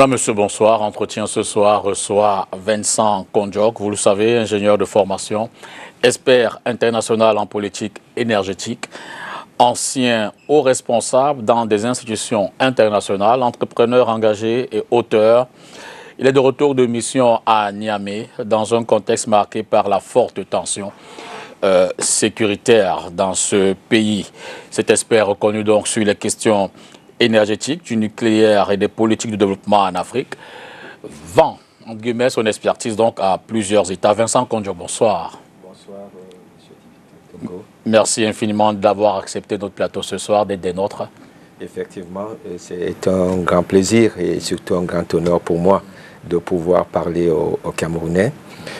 Mesdames, Messieurs, bonsoir. Entretien ce soir reçoit Vincent Kondiok, vous le savez, ingénieur de formation, expert international en politique énergétique, ancien haut responsable dans des institutions internationales, entrepreneur engagé et auteur. Il est de retour de mission à Niamey dans un contexte marqué par la forte tension sécuritaire dans ce pays. Cet expert reconnu donc sur les questions énergétiques, du nucléaire et des politiques de développement en Afrique vend, entre guillemets, son expertise donc à plusieurs États. Vincent Kondiok, bonsoir. Bonsoir, monsieur Togo. Merci infiniment d'avoir accepté notre plateau ce soir, d'être des nôtres. Effectivement, c'est un grand plaisir et surtout un grand honneur pour moi de pouvoir parler aux Camerounais.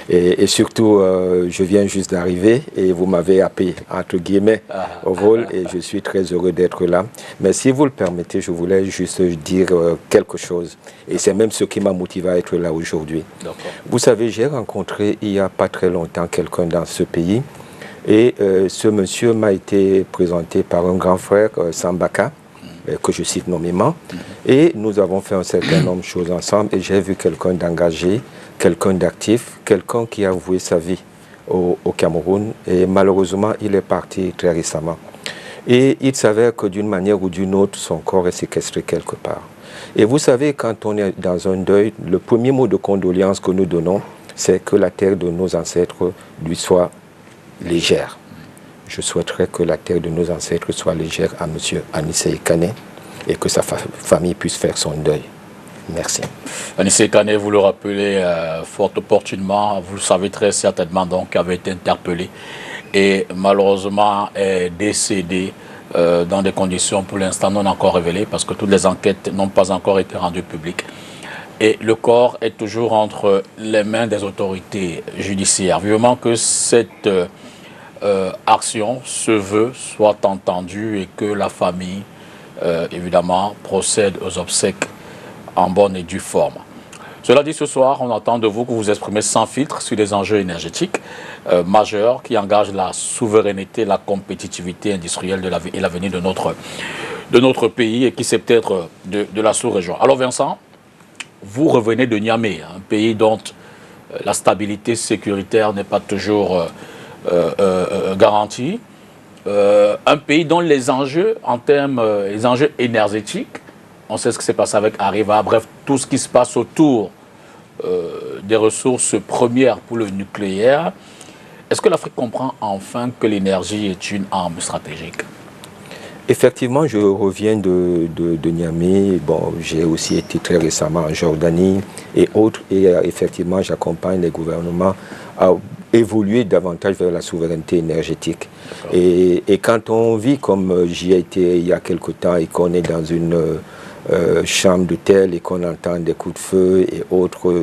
Et surtout, je viens juste d'arriver et vous m'avez appelé, entre guillemets, au vol et je suis très heureux d'être là. Mais si vous le permettez, je voulais juste dire quelque chose. Et c'est même ce qui m'a motivé à être là aujourd'hui. Vous savez, j'ai rencontré il n'y a pas très longtemps quelqu'un dans ce pays et ce monsieur m'a été présenté par un grand frère, Sambaka, que je cite nommément, et nous avons fait un certain nombre de choses ensemble et j'ai vu quelqu'un d'engagé, quelqu'un d'actif, quelqu'un qui a voué sa vie au Cameroun et malheureusement il est parti très récemment. Et il s'avère que d'une manière ou d'une autre, son corps est séquestré quelque part. Et vous savez, quand on est dans un deuil, le premier mot de condoléance que nous donnons, c'est que la terre de nos ancêtres lui soit légère. Je souhaiterais que la terre de nos ancêtres soit légère à M. Anissé Kane et que sa famille puisse faire son deuil. Merci. Anissé Kane, vous le rappelez fort opportunément, vous le savez très certainement, donc, avait été interpellé et malheureusement est décédé dans des conditions pour l'instant non encore révélées parce que toutes les enquêtes n'ont pas encore été rendues publiques. Et le corps est toujours entre les mains des autorités judiciaires. Vivement que cette action, ce vœu soit entendu et que la famille, évidemment, procède aux obsèques en bonne et due forme. Cela dit, ce soir, on attend de vous que vous exprimez sans filtre sur des enjeux énergétiques majeurs qui engagent la souveraineté, la compétitivité industrielle et l'avenir de notre pays et qui c'est peut-être de la sous-région. Alors Vincent, vous revenez de Niamey, un pays dont la stabilité sécuritaire n'est pas toujours garantie, un pays dont les enjeux en termes les enjeux énergétiques, on sait ce qui s'est passé avec Areva, bref, tout ce qui se passe autour des ressources premières pour le nucléaire. Est-ce que l'Afrique comprend enfin que l'énergie est une arme stratégique? Effectivement, je reviens de Niamey. Bon, j'ai aussi été très récemment en Jordanie et autres. Et effectivement, j'accompagne les gouvernements à évoluer davantage vers la souveraineté énergétique. Et quand on vit comme j'y ai été il y a quelque temps et qu'on est dans une chambre d'hôtel et qu'on entend des coups de feu et autres,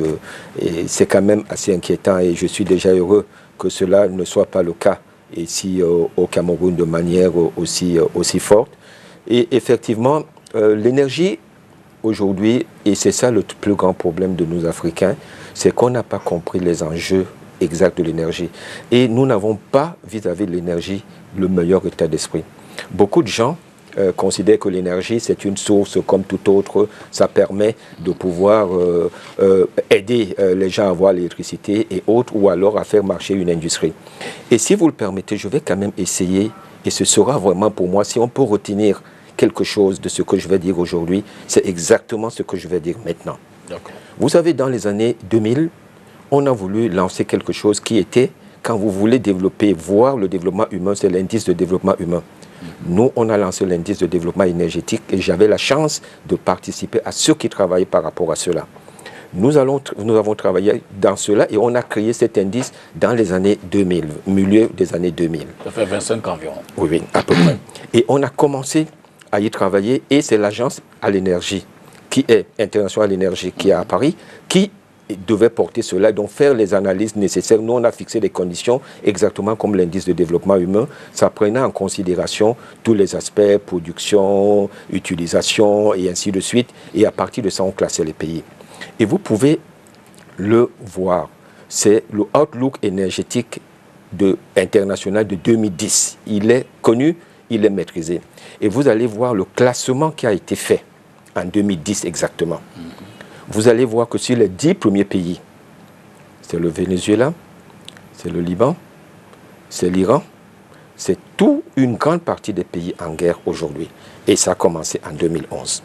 et c'est quand même assez inquiétant et je suis déjà heureux que cela ne soit pas le cas ici au Cameroun de manière aussi forte. Et effectivement, l'énergie aujourd'hui, et c'est ça le plus grand problème de nous Africains, c'est qu'on n'a pas compris les enjeux exacts de l'énergie. Et nous n'avons pas vis-à-vis de l'énergie le meilleur état d'esprit. Beaucoup de gens considèrent que l'énergie, c'est une source comme toute autre. Ça permet de pouvoir aider les gens à avoir l'électricité et autres, ou alors à faire marcher une industrie. Et si vous le permettez, je vais quand même essayer, et ce sera vraiment pour moi, si on peut retenir quelque chose de ce que je vais dire aujourd'hui, c'est exactement ce que je vais dire maintenant. Vous savez, dans les années 2000, on a voulu lancer quelque chose qui était, quand vous voulez développer, voir le développement humain, c'est l'indice de développement humain. Nous, on a lancé l'indice de développement énergétique et j'avais la chance de participer à ceux qui travaillaient par rapport à cela. Nous avons travaillé dans cela et on a créé cet indice dans les années 2000, milieu des années 2000. Ça fait 25 ans environ. Oui, à peu près. Et on a commencé à y travailler et c'est l'agence à l'énergie, qui est internationale à l'énergie, qui est à Paris, qui devait porter cela, donc faire les analyses nécessaires. Nous, on a fixé les conditions exactement comme l'indice de développement humain. Ça prenait en considération tous les aspects, production, utilisation et ainsi de suite. Et à partir de ça, on classait les pays. Et vous pouvez le voir. C'est le Outlook énergétique international de 2010. Il est connu, il est maîtrisé. Et vous allez voir le classement qui a été fait en 2010 exactement. vous allez voir que sur les 10 premiers pays, c'est le Venezuela, c'est le Liban, c'est l'Iran, c'est toute une grande partie des pays en guerre aujourd'hui. Et ça a commencé en 2011.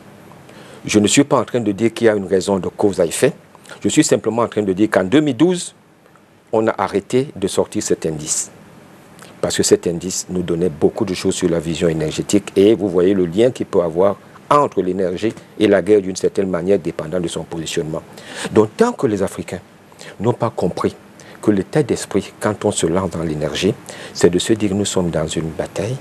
Je ne suis pas en train de dire qu'il y a une raison de cause à effet. Je suis simplement en train de dire qu'en 2012, on a arrêté de sortir cet indice. Parce que cet indice nous donnait beaucoup de choses sur la vision énergétique. Et vous voyez le lien qu'il peut avoir entre l'énergie et la guerre d'une certaine manière, dépendant de son positionnement. Donc tant que les Africains n'ont pas compris que l'état d'esprit, quand on se lance dans l'énergie, c'est de se dire nous sommes dans une bataille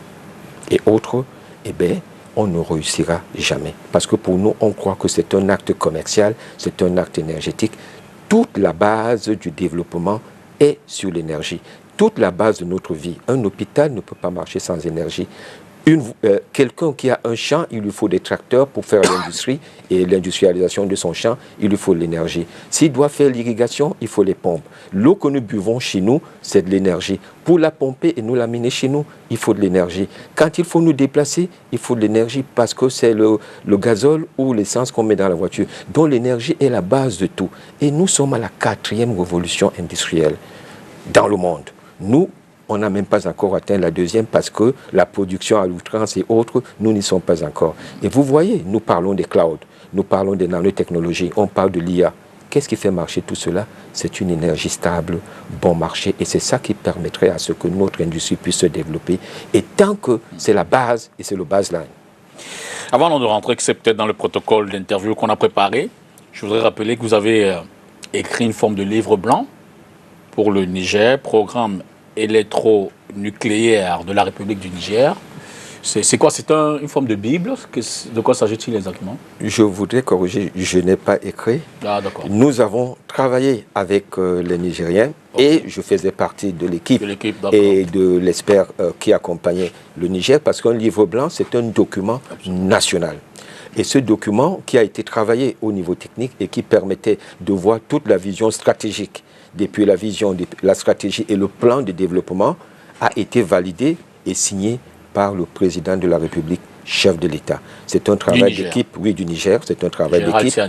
et autres, eh bien, on ne réussira jamais. Parce que pour nous, on croit que c'est un acte commercial, c'est un acte énergétique. Toute la base du développement est sur l'énergie. Toute la base de notre vie. Un hôpital ne peut pas marcher sans énergie. Quelqu'un qui a un champ, il lui faut des tracteurs pour faire l'industrie et l'industrialisation de son champ, il lui faut de l'énergie. S'il doit faire l'irrigation, il faut les pompes. L'eau que nous buvons chez nous, c'est de l'énergie. Pour la pomper et nous l'amener chez nous, il faut de l'énergie. Quand il faut nous déplacer, il faut de l'énergie parce que c'est le gazole ou l'essence qu'on met dans la voiture. Donc l'énergie est la base de tout. Et nous sommes à la 4e révolution industrielle dans le monde. Nous, on n'a même pas encore atteint la 2e parce que la production à l'outrance et autres, nous n'y sommes pas encore. Et vous voyez, nous parlons des clouds, nous parlons des nanotechnologies, on parle de l'IA. Qu'est-ce qui fait marcher tout cela? C'est une énergie stable, bon marché, et c'est ça qui permettrait à ce que notre industrie puisse se développer. Et tant que c'est la base, et c'est le baseline. Avant de rentrer, que c'est peut-être dans le protocole d'interview qu'on a préparé, je voudrais rappeler que vous avez écrit une forme de livre blanc pour le Niger, programme électronucléaire de la République du Niger. C'est quoi? C'est une forme de Bible? De quoi s'agit-il exactement? Je voudrais corriger, je n'ai pas écrit. Ah, d'accord. Nous avons travaillé avec les Nigériens et je faisais partie de l'équipe et de l'expert qui accompagnait le Niger parce qu'un livre blanc, c'est un document national. Et ce document qui a été travaillé au niveau technique et qui permettait de voir toute la vision stratégique depuis la vision, la stratégie et le plan de développement a été validé et signé par le président de la République, chef de l'État. C'est un travail d'équipe, oui, du Niger, c'est un travail d'équipe.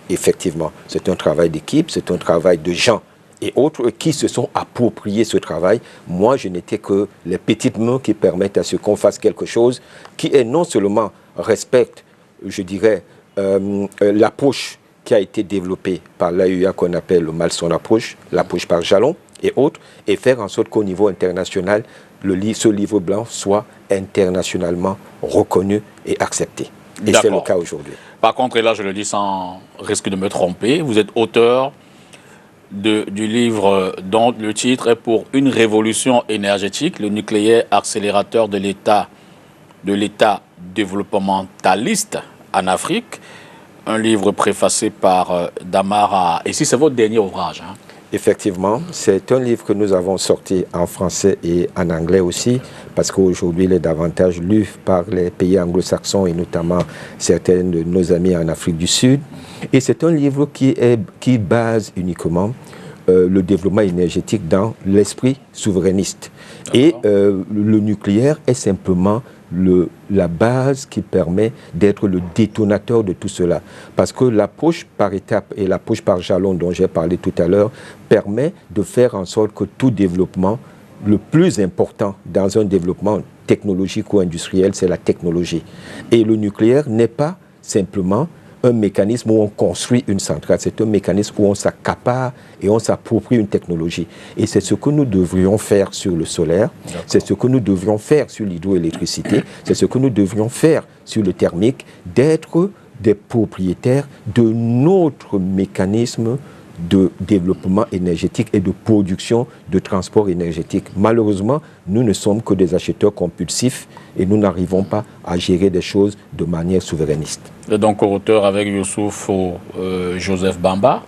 Effectivement, c'est un travail d'équipe, c'est un travail de gens et autres qui se sont appropriés ce travail. Moi, je n'étais que les petites mains qui permettent à ce qu'on fasse quelque chose qui est non seulement respecte, je dirais, l'approche qui a été développée par l'AEA qu'on appelle le Malson approche, l'approche par jalon et autres, et faire en sorte qu'au niveau international, ce livre blanc soit internationalement reconnu et accepté. Et c'est le cas aujourd'hui. Par contre, et là je le dis sans risque de me tromper, vous êtes auteur du livre dont le titre est pour une révolution énergétique, le nucléaire accélérateur de l'État développementaliste en Afrique. Un livre préfacé par Damara. Et si c'est votre dernier ouvrage, hein? Effectivement, c'est un livre que nous avons sorti en français et en anglais aussi, parce qu'aujourd'hui, il est davantage lu par les pays anglo-saxons et notamment certains de nos amis en Afrique du Sud. Et c'est un livre qui base uniquement le développement énergétique dans l'esprit souverainiste. Et le nucléaire est simplement la base qui permet d'être le détonateur de tout cela. Parce que l'approche par étape et l'approche par jalon dont j'ai parlé tout à l'heure permet de faire en sorte que tout développement, le plus important dans un développement technologique ou industriel, c'est la technologie. Et le nucléaire n'est pas simplement un mécanisme où on construit une centrale, c'est un mécanisme où on s'accapare et on s'approprie une technologie. Et c'est ce que nous devrions faire sur le solaire, c'est ce que nous devrions faire sur l'hydroélectricité, c'est ce que nous devrions faire sur le thermique, d'être des propriétaires de notre mécanisme de développement énergétique et de production de transport énergétique. Malheureusement, nous ne sommes que des acheteurs compulsifs et nous n'arrivons pas à gérer des choses de manière souverainiste. Et donc auteur avec Youssouf Joseph Bamba.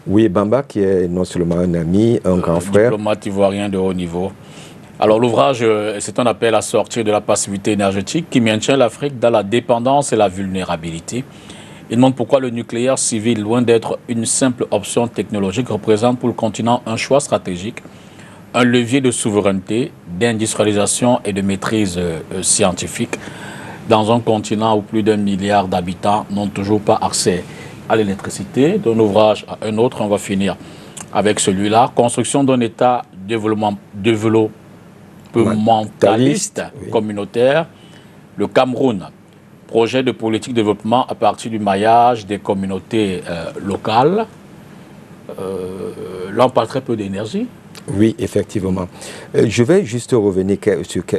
Oui, Bamba qui est non seulement un ami, un grand frère. Diplomate ivoirien de haut niveau. Alors l'ouvrage, c'est un appel à sortir de la passivité énergétique qui maintient l'Afrique dans la dépendance et la vulnérabilité. Il demande pourquoi le nucléaire civil, loin d'être une simple option technologique, représente pour le continent un choix stratégique, un levier de souveraineté, d'industrialisation et de maîtrise scientifique dans un continent où plus d'1 milliard d'habitants n'ont toujours pas accès à l'électricité, d'un ouvrage à un autre. On va finir avec celui-là. Construction d'un État développementaliste communautaire. Le Cameroun. Projet de politique de développement à partir du maillage des communautés locales. Là, on parle très peu d'énergie. Oui, effectivement. Je vais juste revenir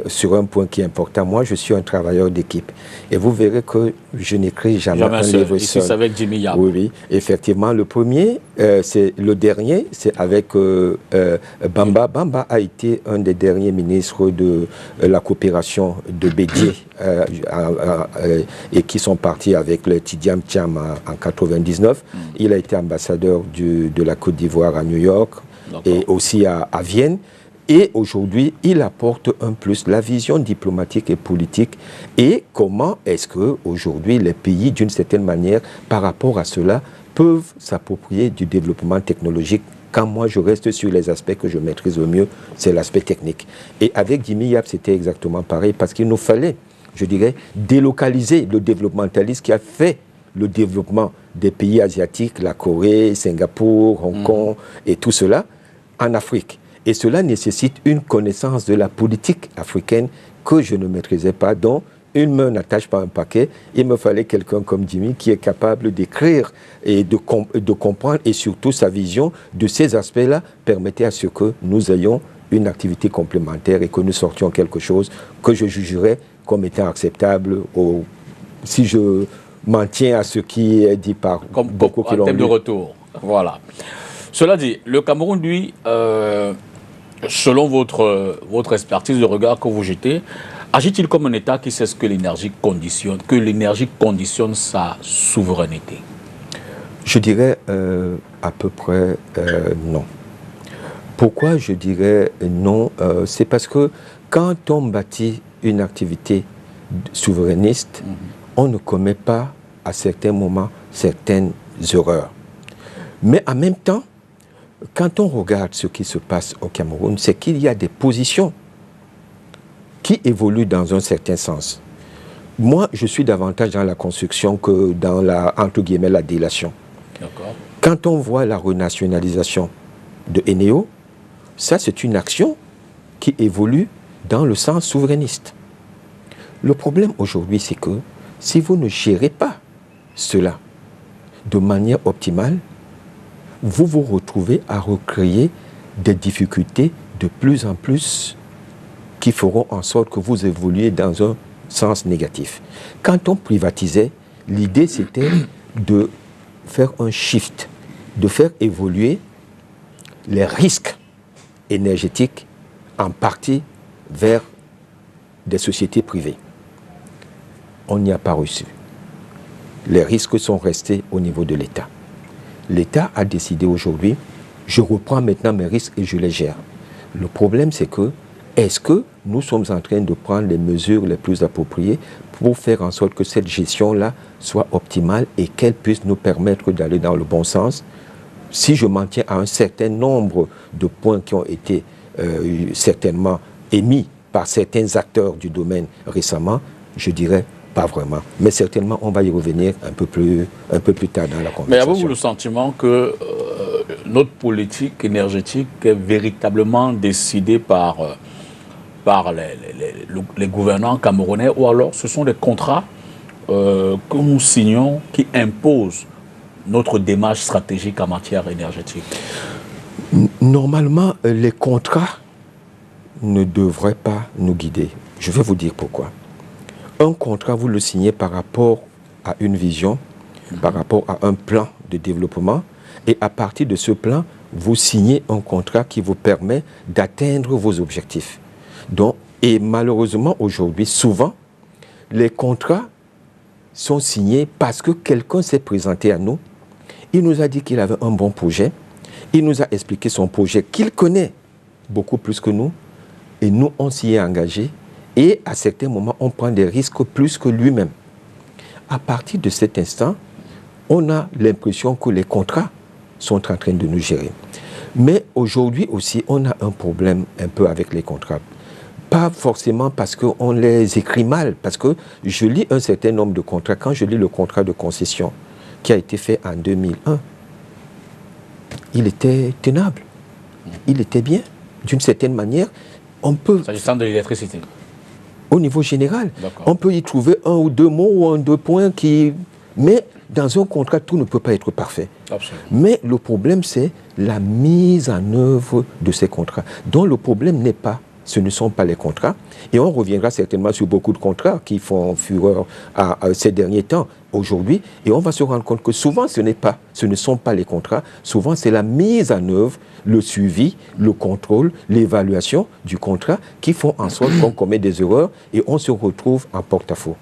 sur un point qui est important. Moi, je suis un travailleur d'équipe. Et vous verrez que je n'écris jamais un livre Ici, seul. c'est avec Jimmy Yap. Oui, effectivement. Le premier, le dernier, c'est avec Bamba. Bamba a été un des derniers ministres de la coopération de Bédié et qui sont partis avec le Tidiam Thiam en 99. Il a été ambassadeur de la Côte d'Ivoire à New York et aussi à Vienne. Et aujourd'hui, il apporte un plus, la vision diplomatique et politique. Et comment est-ce que aujourd'hui les pays, d'une certaine manière, par rapport à cela, peuvent s'approprier du développement technologique. Quand moi je reste sur les aspects que je maîtrise le mieux, c'est l'aspect technique. Et avec Jimmy Yap, c'était exactement pareil, parce qu'il nous fallait, je dirais, délocaliser le développementaliste qui a fait le développement des pays asiatiques, la Corée, Singapour, Hong Kong et tout cela, en Afrique. Et cela nécessite une connaissance de la politique africaine que je ne maîtrisais pas. Donc, une main n'attache pas un paquet. Il me fallait quelqu'un comme Jimmy qui est capable d'écrire et de comprendre, et surtout sa vision de ces aspects-là permettait à ce que nous ayons une activité complémentaire et que nous sortions quelque chose que je jugerais comme étant acceptable si je m'en tiens à ce qui est dit par beaucoup qui l'ont lu. En termes de retour, voilà. Cela dit, le Cameroun, lui, selon votre expertise, le regard que vous jetez, agit-il comme un État qui sait ce que l'énergie conditionne sa souveraineté? Je dirais à peu près non. Pourquoi je dirais non? C'est parce que quand on bâtit une activité souverainiste, on ne commet pas à certains moments certaines erreurs. Mais en même temps, quand on regarde ce qui se passe au Cameroun, c'est qu'il y a des positions qui évoluent dans un certain sens. Moi, je suis davantage dans la construction que dans la, entre guillemets, la délation. Quand on voit la renationalisation de Eneo, ça c'est une action qui évolue dans le sens souverainiste. Le problème aujourd'hui, c'est que si vous ne gérez pas cela de manière optimale, vous vous retrouvez à recréer des difficultés de plus en plus qui feront en sorte que vous évoluez dans un sens négatif. Quand on privatisait, l'idée c'était de faire un shift, de faire évoluer les risques énergétiques en partie vers des sociétés privées. On n'y a pas reçu. Les risques sont restés au niveau de l'État. L'État a décidé aujourd'hui, je reprends maintenant mes risques et je les gère. Le problème, c'est que, est-ce que nous sommes en train de prendre les mesures les plus appropriées pour faire en sorte que cette gestion-là soit optimale et qu'elle puisse nous permettre d'aller dans le bon sens? Si je m'en tiens à un certain nombre de points qui ont été certainement émis par certains acteurs du domaine récemment, je dirais pas vraiment. Mais certainement, on va y revenir un peu plus tard dans la conversation. Mais avez-vous le sentiment que notre politique énergétique est véritablement décidée par les gouvernants camerounais, ou alors ce sont des contrats que nous signons qui imposent notre démarche stratégique en matière énergétique? Normalement, les contrats ne devraient pas nous guider. Je vais vous dire pourquoi. Un contrat, vous le signez par rapport à une vision, par rapport à un plan de développement, et à partir de ce plan, vous signez un contrat qui vous permet d'atteindre vos objectifs. Donc, et malheureusement, aujourd'hui, souvent, les contrats sont signés parce que quelqu'un s'est présenté à nous, il nous a dit qu'il avait un bon projet, il nous a expliqué son projet qu'il connaît beaucoup plus que nous, et nous, on s'y est engagés. Et à certains moments, on prend des risques plus que lui-même. À partir de cet instant, on a l'impression que les contrats sont en train de nous gérer. Mais aujourd'hui aussi, on a un problème un peu avec les contrats. Pas forcément parce qu'on les écrit mal, parce que je lis un certain nombre de contrats. Quand je lis le contrat de concession qui a été fait en 2001, il était tenable. Il était bien. D'une certaine manière, on peut... S'agissant de l'électricité. Au niveau général, on peut y trouver un ou deux mots ou un ou deux points qui... Mais dans un contrat, tout ne peut pas être parfait. Absolument. Mais le problème, c'est la mise en œuvre de ces contrats. Donc le problème n'est pas, ce ne sont pas les contrats. Et on reviendra certainement sur beaucoup de contrats qui font fureur à ces derniers temps, aujourd'hui. Et on va se rendre compte que souvent, ce ne sont pas les contrats. Souvent, c'est la mise en œuvre, le suivi, le contrôle, l'évaluation du contrat qui font en sorte qu'on commet des erreurs et on se retrouve en porte-à-faux.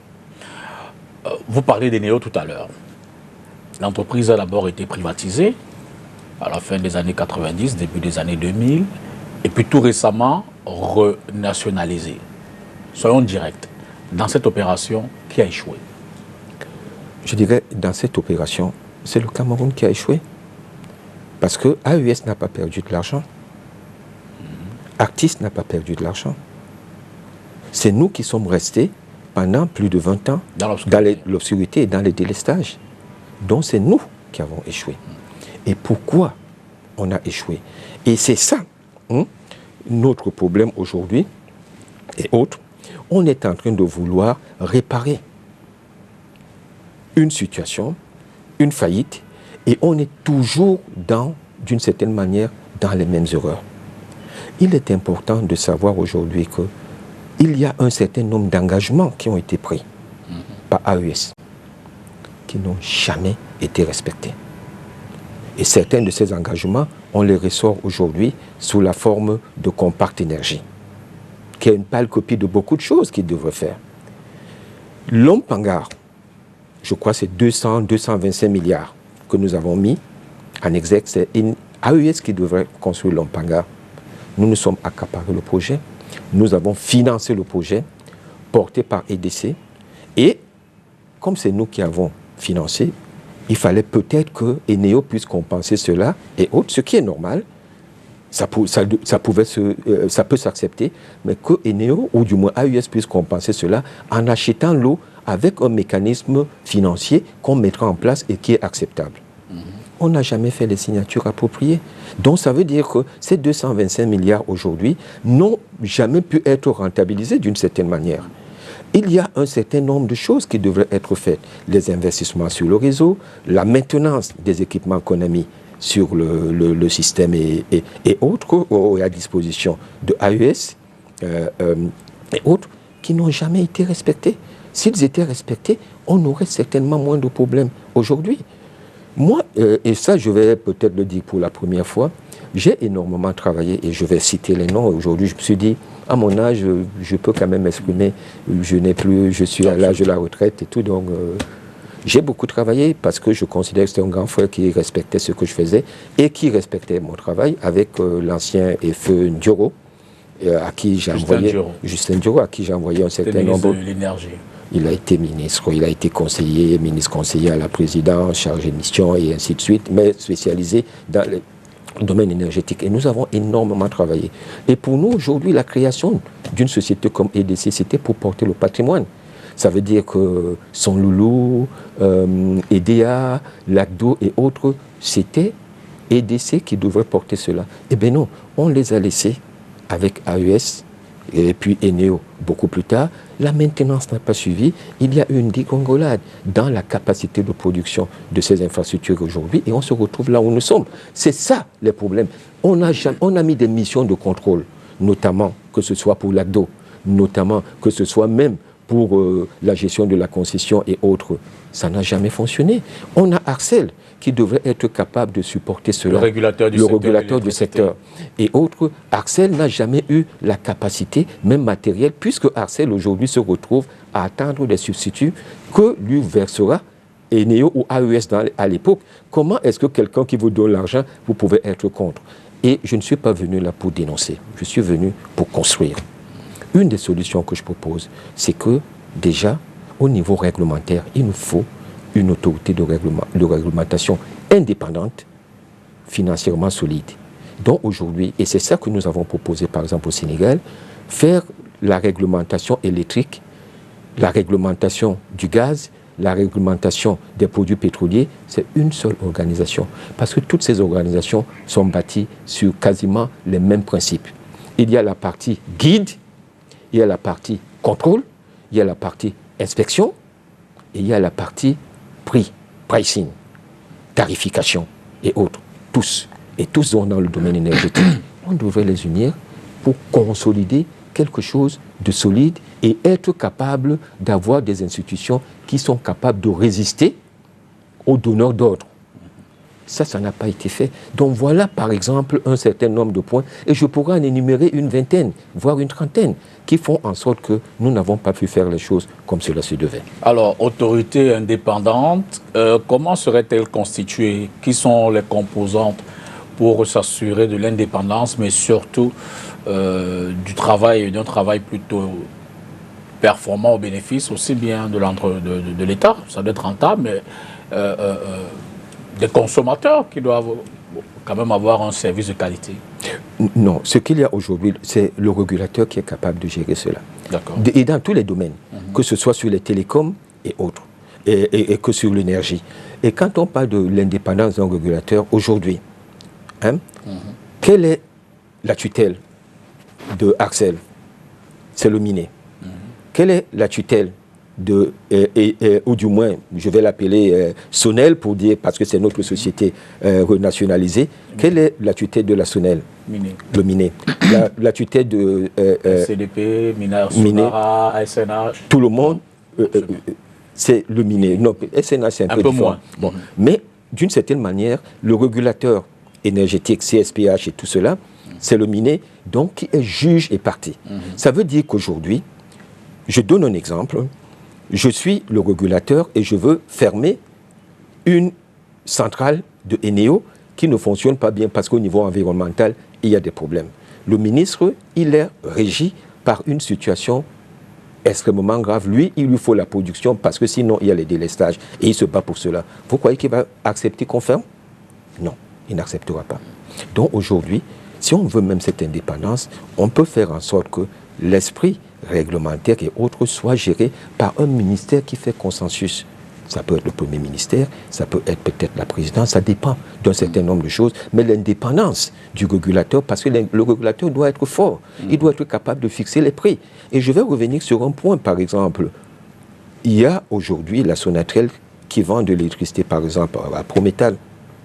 Vous parlez d'Eneo tout à l'heure. L'entreprise a d'abord été privatisée à la fin des années 90, début des années 2000, et puis tout récemment renationalisée. Soyons directs. Dans cette opération, qui a échoué? Je dirais, dans cette opération, c'est le Cameroun qui a échoué. Parce que AES n'a pas perdu de l'argent. Artis n'a pas perdu de l'argent. C'est nous qui sommes restés pendant plus de 20 ans dans l'obscurité et dans les délestages. Donc c'est nous qui avons échoué. Et pourquoi on a échoué? Et c'est ça, notre problème aujourd'hui et autres. On est en train de vouloir réparer une situation, une faillite, et on est toujours d'une certaine manière, dans les mêmes erreurs. Il est important de savoir aujourd'hui qu'il y a un certain nombre d'engagements qui ont été pris par AES, qui n'ont jamais été respectés. Et certains de ces engagements, on les ressort aujourd'hui sous la forme de Compact Énergie, qui est une pâle copie de beaucoup de choses qu'ils devraient faire. L'Ompangar, je crois que c'est 225 milliards que nous avons mis en exergue. C'est AES qui devrait construire l'Ompangar. Nous nous sommes accaparés le projet. Nous avons financé le projet, porté par EDC. Et comme c'est nous qui avons financé, il fallait peut-être que Eneo puisse compenser cela et autres, ce qui est normal. Ça peut s'accepter, mais que Eneo, ou du moins AES, puisse compenser cela en achetant l'eau avec un mécanisme financier qu'on mettra en place et qui est acceptable. On n'a jamais fait les signatures appropriées. Donc ça veut dire que ces 225 milliards aujourd'hui n'ont jamais pu être rentabilisés d'une certaine manière. Il y a un certain nombre de choses qui devraient être faites. Les investissements sur le réseau, la maintenance des équipements qu'on a mis sur le système et autres à disposition de AES et autres qui n'ont jamais été respectés. S'ils étaient respectés, on aurait certainement moins de problèmes aujourd'hui. Moi, et ça je vais peut-être le dire pour la première fois, j'ai énormément travaillé et je vais citer les noms. Aujourd'hui, je me suis dit, à mon âge, je peux quand même m'exprimer. Je suis à l'âge de la retraite et tout, donc j'ai beaucoup travaillé parce que je considère que c'était un grand frère qui respectait ce que je faisais et qui respectait mon travail avec l'ancien feu Ndioro, à qui j'ai envoyé Justin Ndioro, à qui j'ai envoyé un certain nombre. De l'énergie. Il a été ministre, il a été ministre conseiller à la présidence, chargé de mission et ainsi de suite, mais spécialisé dans le domaine énergétique. Et nous avons énormément travaillé. Et pour nous, aujourd'hui, la création d'une société comme EDC, c'était pour porter le patrimoine. Ça veut dire que Son Loulou, EDA, Lacdo et autres, c'était EDC qui devrait porter cela. Eh bien non, on les a laissés avec AES et puis Eneo beaucoup plus tard. La maintenance n'a pas suivi. Il y a eu une dégringolade dans la capacité de production de ces infrastructures aujourd'hui et on se retrouve là où nous sommes. C'est ça les problèmes. On a mis des missions de contrôle, notamment que ce soit pour l'ACDO, notamment que ce soit même pour la gestion de la concession et autres. Ça n'a jamais fonctionné. On a Arcel qui devrait être capable de supporter cela. Le régulateur du secteur. Et autres, Arcel n'a jamais eu la capacité, même matérielle, puisque Arcel aujourd'hui se retrouve à attendre des substituts que lui versera Eneo ou AES à l'époque. Comment est-ce que quelqu'un qui vous donne l'argent, vous pouvez être contre? Et je ne suis pas venu là pour dénoncer, je suis venu pour construire. Une des solutions que je propose, c'est que déjà, au niveau réglementaire, il nous faut une autorité de réglementation indépendante, financièrement solide. Donc aujourd'hui, et c'est ça que nous avons proposé par exemple au Sénégal, faire la réglementation électrique, la réglementation du gaz, la réglementation des produits pétroliers, c'est une seule organisation. Parce que toutes ces organisations sont bâties sur quasiment les mêmes principes. Il y a la partie guide, il y a la partie contrôle, il y a la partie inspection, et il y a la partie prix, pricing, tarification et autres. Tous. Et tous sont dans le domaine énergétique. On devrait les unir pour consolider quelque chose de solide et être capable d'avoir des institutions qui sont capables de résister aux donneurs d'ordre. Ça n'a pas été fait. Donc voilà par exemple un certain nombre de points, et je pourrais en énumérer une vingtaine, voire une trentaine, qui font en sorte que nous n'avons pas pu faire les choses comme cela se devait. Alors, autorité indépendante, comment serait-elle constituée? Qui sont les composantes pour s'assurer de l'indépendance, mais surtout d'un travail plutôt performant au bénéfice aussi bien de l'État, ça doit être rentable, mais des consommateurs qui doivent quand même avoir un service de qualité? Non, ce qu'il y a aujourd'hui, c'est le régulateur qui est capable de gérer cela. D'accord. Et dans tous les domaines, que ce soit sur les télécoms et autres, et que sur l'énergie. Et quand on parle de l'indépendance d'un régulateur, aujourd'hui, quelle est la tutelle de Axel? C'est le minier. Quelle est la tutelle de, ou du moins, je vais l'appeler Sonel pour dire, parce que c'est notre société renationalisée, quelle est la tutelle de la Sonel? Le minier. La tutelle de... CDP, Minage, Sonara, SNH. Tout le monde, c'est le minier. Non, SNH, c'est un peu différent. Moins. Bon. Mais, d'une certaine manière, le régulateur énergétique, CSPH et tout cela, c'est le minier, donc qui est juge et partie. Ça veut dire qu'aujourd'hui, je donne un exemple, je suis le régulateur et je veux fermer une centrale de Eneo qui ne fonctionne pas bien parce qu'au niveau environnemental, il y a des problèmes. Le ministre, il est régi par une situation extrêmement grave. Lui, il lui faut la production parce que sinon, il y a les délestages et il se bat pour cela. Vous croyez qu'il va accepter qu'on ferme? Non, il n'acceptera pas. Donc aujourd'hui, si on veut même cette indépendance, on peut faire en sorte que l'esprit réglementaire et autres soit géré par un ministère qui fait consensus. Ça peut être le premier ministère, ça peut être peut-être la présidence, ça dépend d'un certain nombre de choses, mais l'indépendance du régulateur, parce que le régulateur doit être fort, il doit être capable de fixer les prix. Et je vais revenir sur un point, par exemple, il y a aujourd'hui la Sonatrel qui vend de l'électricité, par exemple, à Prométhal.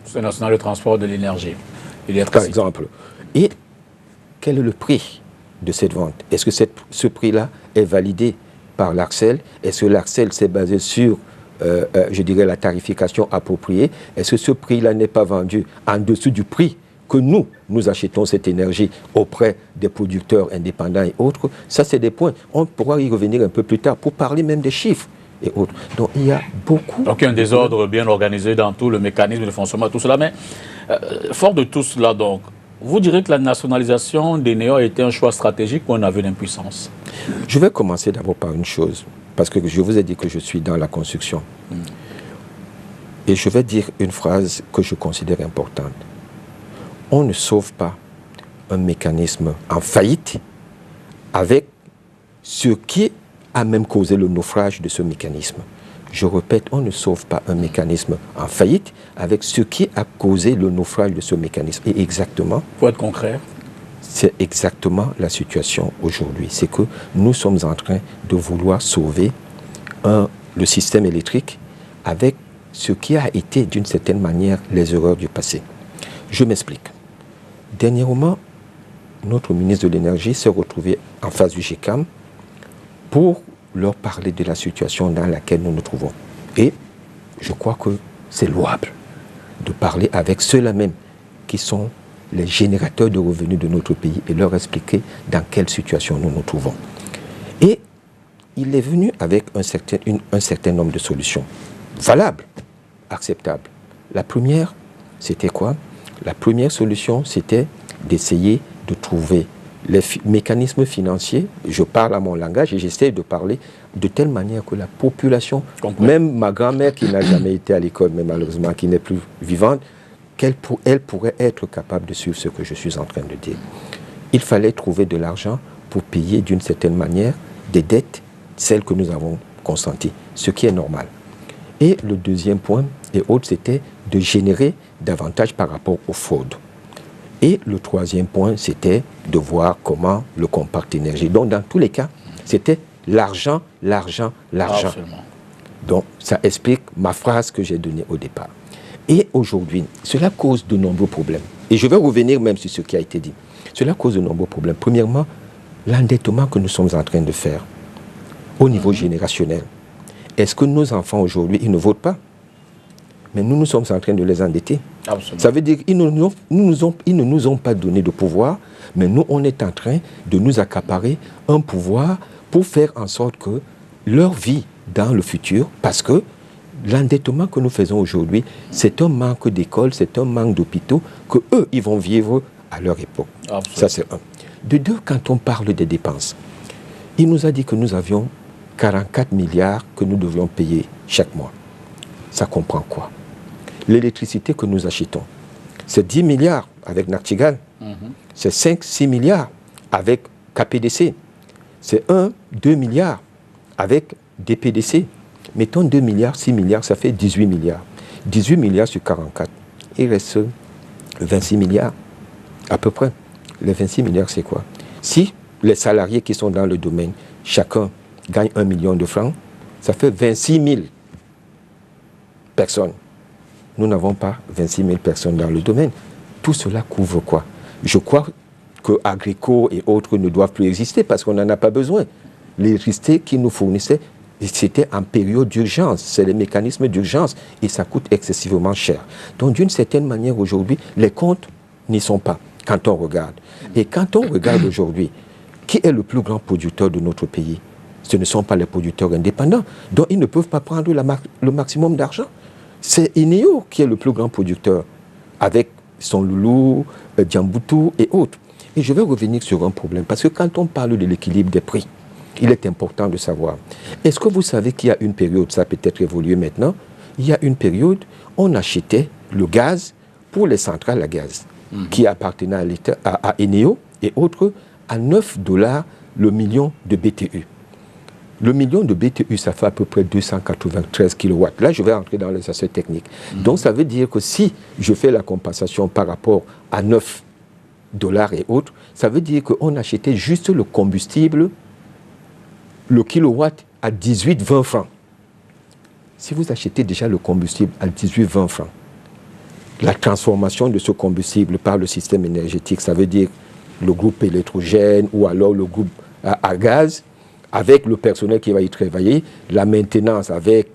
C'est national de transport de l'énergie. Par exemple. Et quel est le prix de cette vente? Est-ce que ce prix-là est validé par l'Arcel? Est-ce que l'Arcel s'est basé sur, je dirais, la tarification appropriée? Est-ce que ce prix-là n'est pas vendu en dessous du prix que nous achetons cette énergie auprès des producteurs indépendants et autres? Ça, c'est des points. On pourra y revenir un peu plus tard pour parler même des chiffres et autres. Donc, il y a beaucoup... Donc, il y a un désordre bien organisé dans tout le mécanisme de fonctionnement, tout cela. Mais, fort de tout cela, donc, vous direz que la nationalisation d'Eneo a été un choix stratégique ou un aveu d'impuissance? Je vais commencer d'abord par une chose, parce que je vous ai dit que je suis dans la construction. Et je vais dire une phrase que je considère importante. On ne sauve pas un mécanisme en faillite avec ce qui a même causé le naufrage de ce mécanisme. Je répète, on ne sauve pas un mécanisme en faillite avec ce qui a causé le naufrage de ce mécanisme. Et exactement... Il faut être concret. C'est exactement la situation aujourd'hui. C'est que nous sommes en train de vouloir sauver le système électrique avec ce qui a été d'une certaine manière les erreurs du passé. Je m'explique. Dernièrement, notre ministre de l'Énergie s'est retrouvé en face du GECAM pour leur parler de la situation dans laquelle nous nous trouvons. Et je crois que c'est louable de parler avec ceux-là même qui sont les générateurs de revenus de notre pays et leur expliquer dans quelle situation nous nous trouvons. Et il est venu avec un certain nombre de solutions valables, acceptables. La première, c'était quoi? La première solution, c'était d'essayer de trouver les mécanismes financiers. Je parle à mon langage et j'essaie de parler de telle manière que la population, même ma grand-mère qui n'a jamais été à l'école, mais malheureusement qui n'est plus vivante, elle pourrait être capable de suivre ce que je suis en train de dire. Il fallait trouver de l'argent pour payer d'une certaine manière des dettes, celles que nous avons consenties, ce qui est normal. Et le deuxième point, et autre, c'était de générer davantage par rapport aux fraudes. Et le troisième point, c'était de voir comment le compact énergie. Donc, dans tous les cas, c'était l'argent, l'argent, l'argent. Absolument. Donc, ça explique ma phrase que j'ai donnée au départ. Et aujourd'hui, cela cause de nombreux problèmes. Et je vais revenir même sur ce qui a été dit. Cela cause de nombreux problèmes. Premièrement, l'endettement que nous sommes en train de faire au niveau générationnel. Est-ce que nos enfants aujourd'hui, ils ne votent pas? Mais nous sommes en train de les endetter. Absolument. Ça veut dire qu'ils ne nous ont pas donné de pouvoir, mais nous, on est en train de nous accaparer un pouvoir pour faire en sorte que leur vie dans le futur, parce que l'endettement que nous faisons aujourd'hui, c'est un manque d'école, c'est un manque d'hôpitaux que eux, ils vont vivre à leur époque. Absolument. Ça, c'est un. De deux, quand on parle des dépenses, il nous a dit que nous avions 44 milliards que nous devions payer chaque mois. Ça comprend quoi? L'électricité que nous achetons, c'est 10 milliards avec Nachtigal, c'est 5-6 milliards avec KPDC, c'est 1-2 milliards avec DPDC. Mettons 2 milliards, 6 milliards, ça fait 18 milliards. 18 milliards sur 44, il reste 26 milliards à peu près. Les 26 milliards, c'est quoi? Si les salariés qui sont dans le domaine, chacun gagne 1 million de francs, ça fait 26 000 personnes. Nous n'avons pas 26 000 personnes dans le domaine. Tout cela couvre quoi? Je crois que Agrico et autres ne doivent plus exister parce qu'on n'en a pas besoin. L'électricité qu'ils nous fournissaient, c'était en période d'urgence. C'est les mécanismes d'urgence et ça coûte excessivement cher. Donc d'une certaine manière aujourd'hui, les comptes n'y sont pas quand on regarde. Et quand on regarde aujourd'hui, qui est le plus grand producteur de notre pays? Ce ne sont pas les producteurs indépendants. Donc ils ne peuvent pas prendre le maximum d'argent. C'est Eneo qui est le plus grand producteur, avec son loulou, Djamboutou et autres. Et je vais revenir sur un problème, parce que quand on parle de l'équilibre des prix, il est important de savoir. Est-ce que vous savez qu'il y a une période, ça a peut-être évolué maintenant, il y a une période, on achetait le gaz pour les centrales à gaz, qui appartenaient à l'État, à Eneo et autres, à 9 $ le million de BTU. Le million de BTU, ça fait à peu près 293 kW. Là, je vais entrer dans les aspects techniques. Donc, ça veut dire que si je fais la compensation par rapport à 9 $ et autres, ça veut dire qu'on achetait juste le combustible, le kilowatt, à 18-20 francs. Si vous achetez déjà le combustible à 18-20 francs, la transformation de ce combustible par le système énergétique, ça veut dire le groupe électrogène ou alors le groupe à gaz, avec le personnel qui va y travailler, la maintenance avec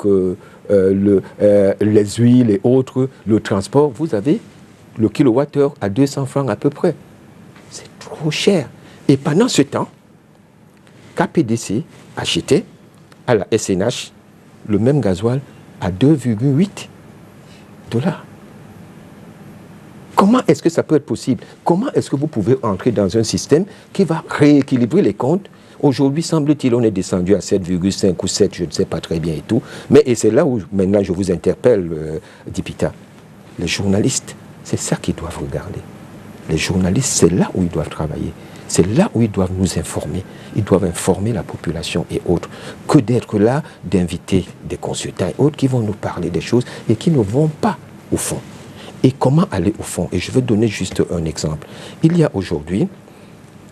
les huiles et autres, le transport, vous avez le kilowattheure à 200 francs à peu près. C'est trop cher. Et pendant ce temps, KPDC achetait à la SNH le même gasoil à 2,8 $. Comment est-ce que ça peut être possible? Comment est-ce que vous pouvez entrer dans un système qui va rééquilibrer les comptes? Aujourd'hui, semble-t-il, on est descendu à 7,5 ou 7, je ne sais pas très bien et tout. Mais et c'est là où maintenant je vous interpelle, Dipita. Les journalistes, c'est ça qu'ils doivent regarder. Les journalistes, c'est là où ils doivent travailler. C'est là où ils doivent nous informer. Ils doivent informer la population et autres. Que d'être là, d'inviter des consultants et autres qui vont nous parler des choses et qui ne vont pas au fond. Et comment aller au fond? Et je vais donner juste un exemple. Il y a aujourd'hui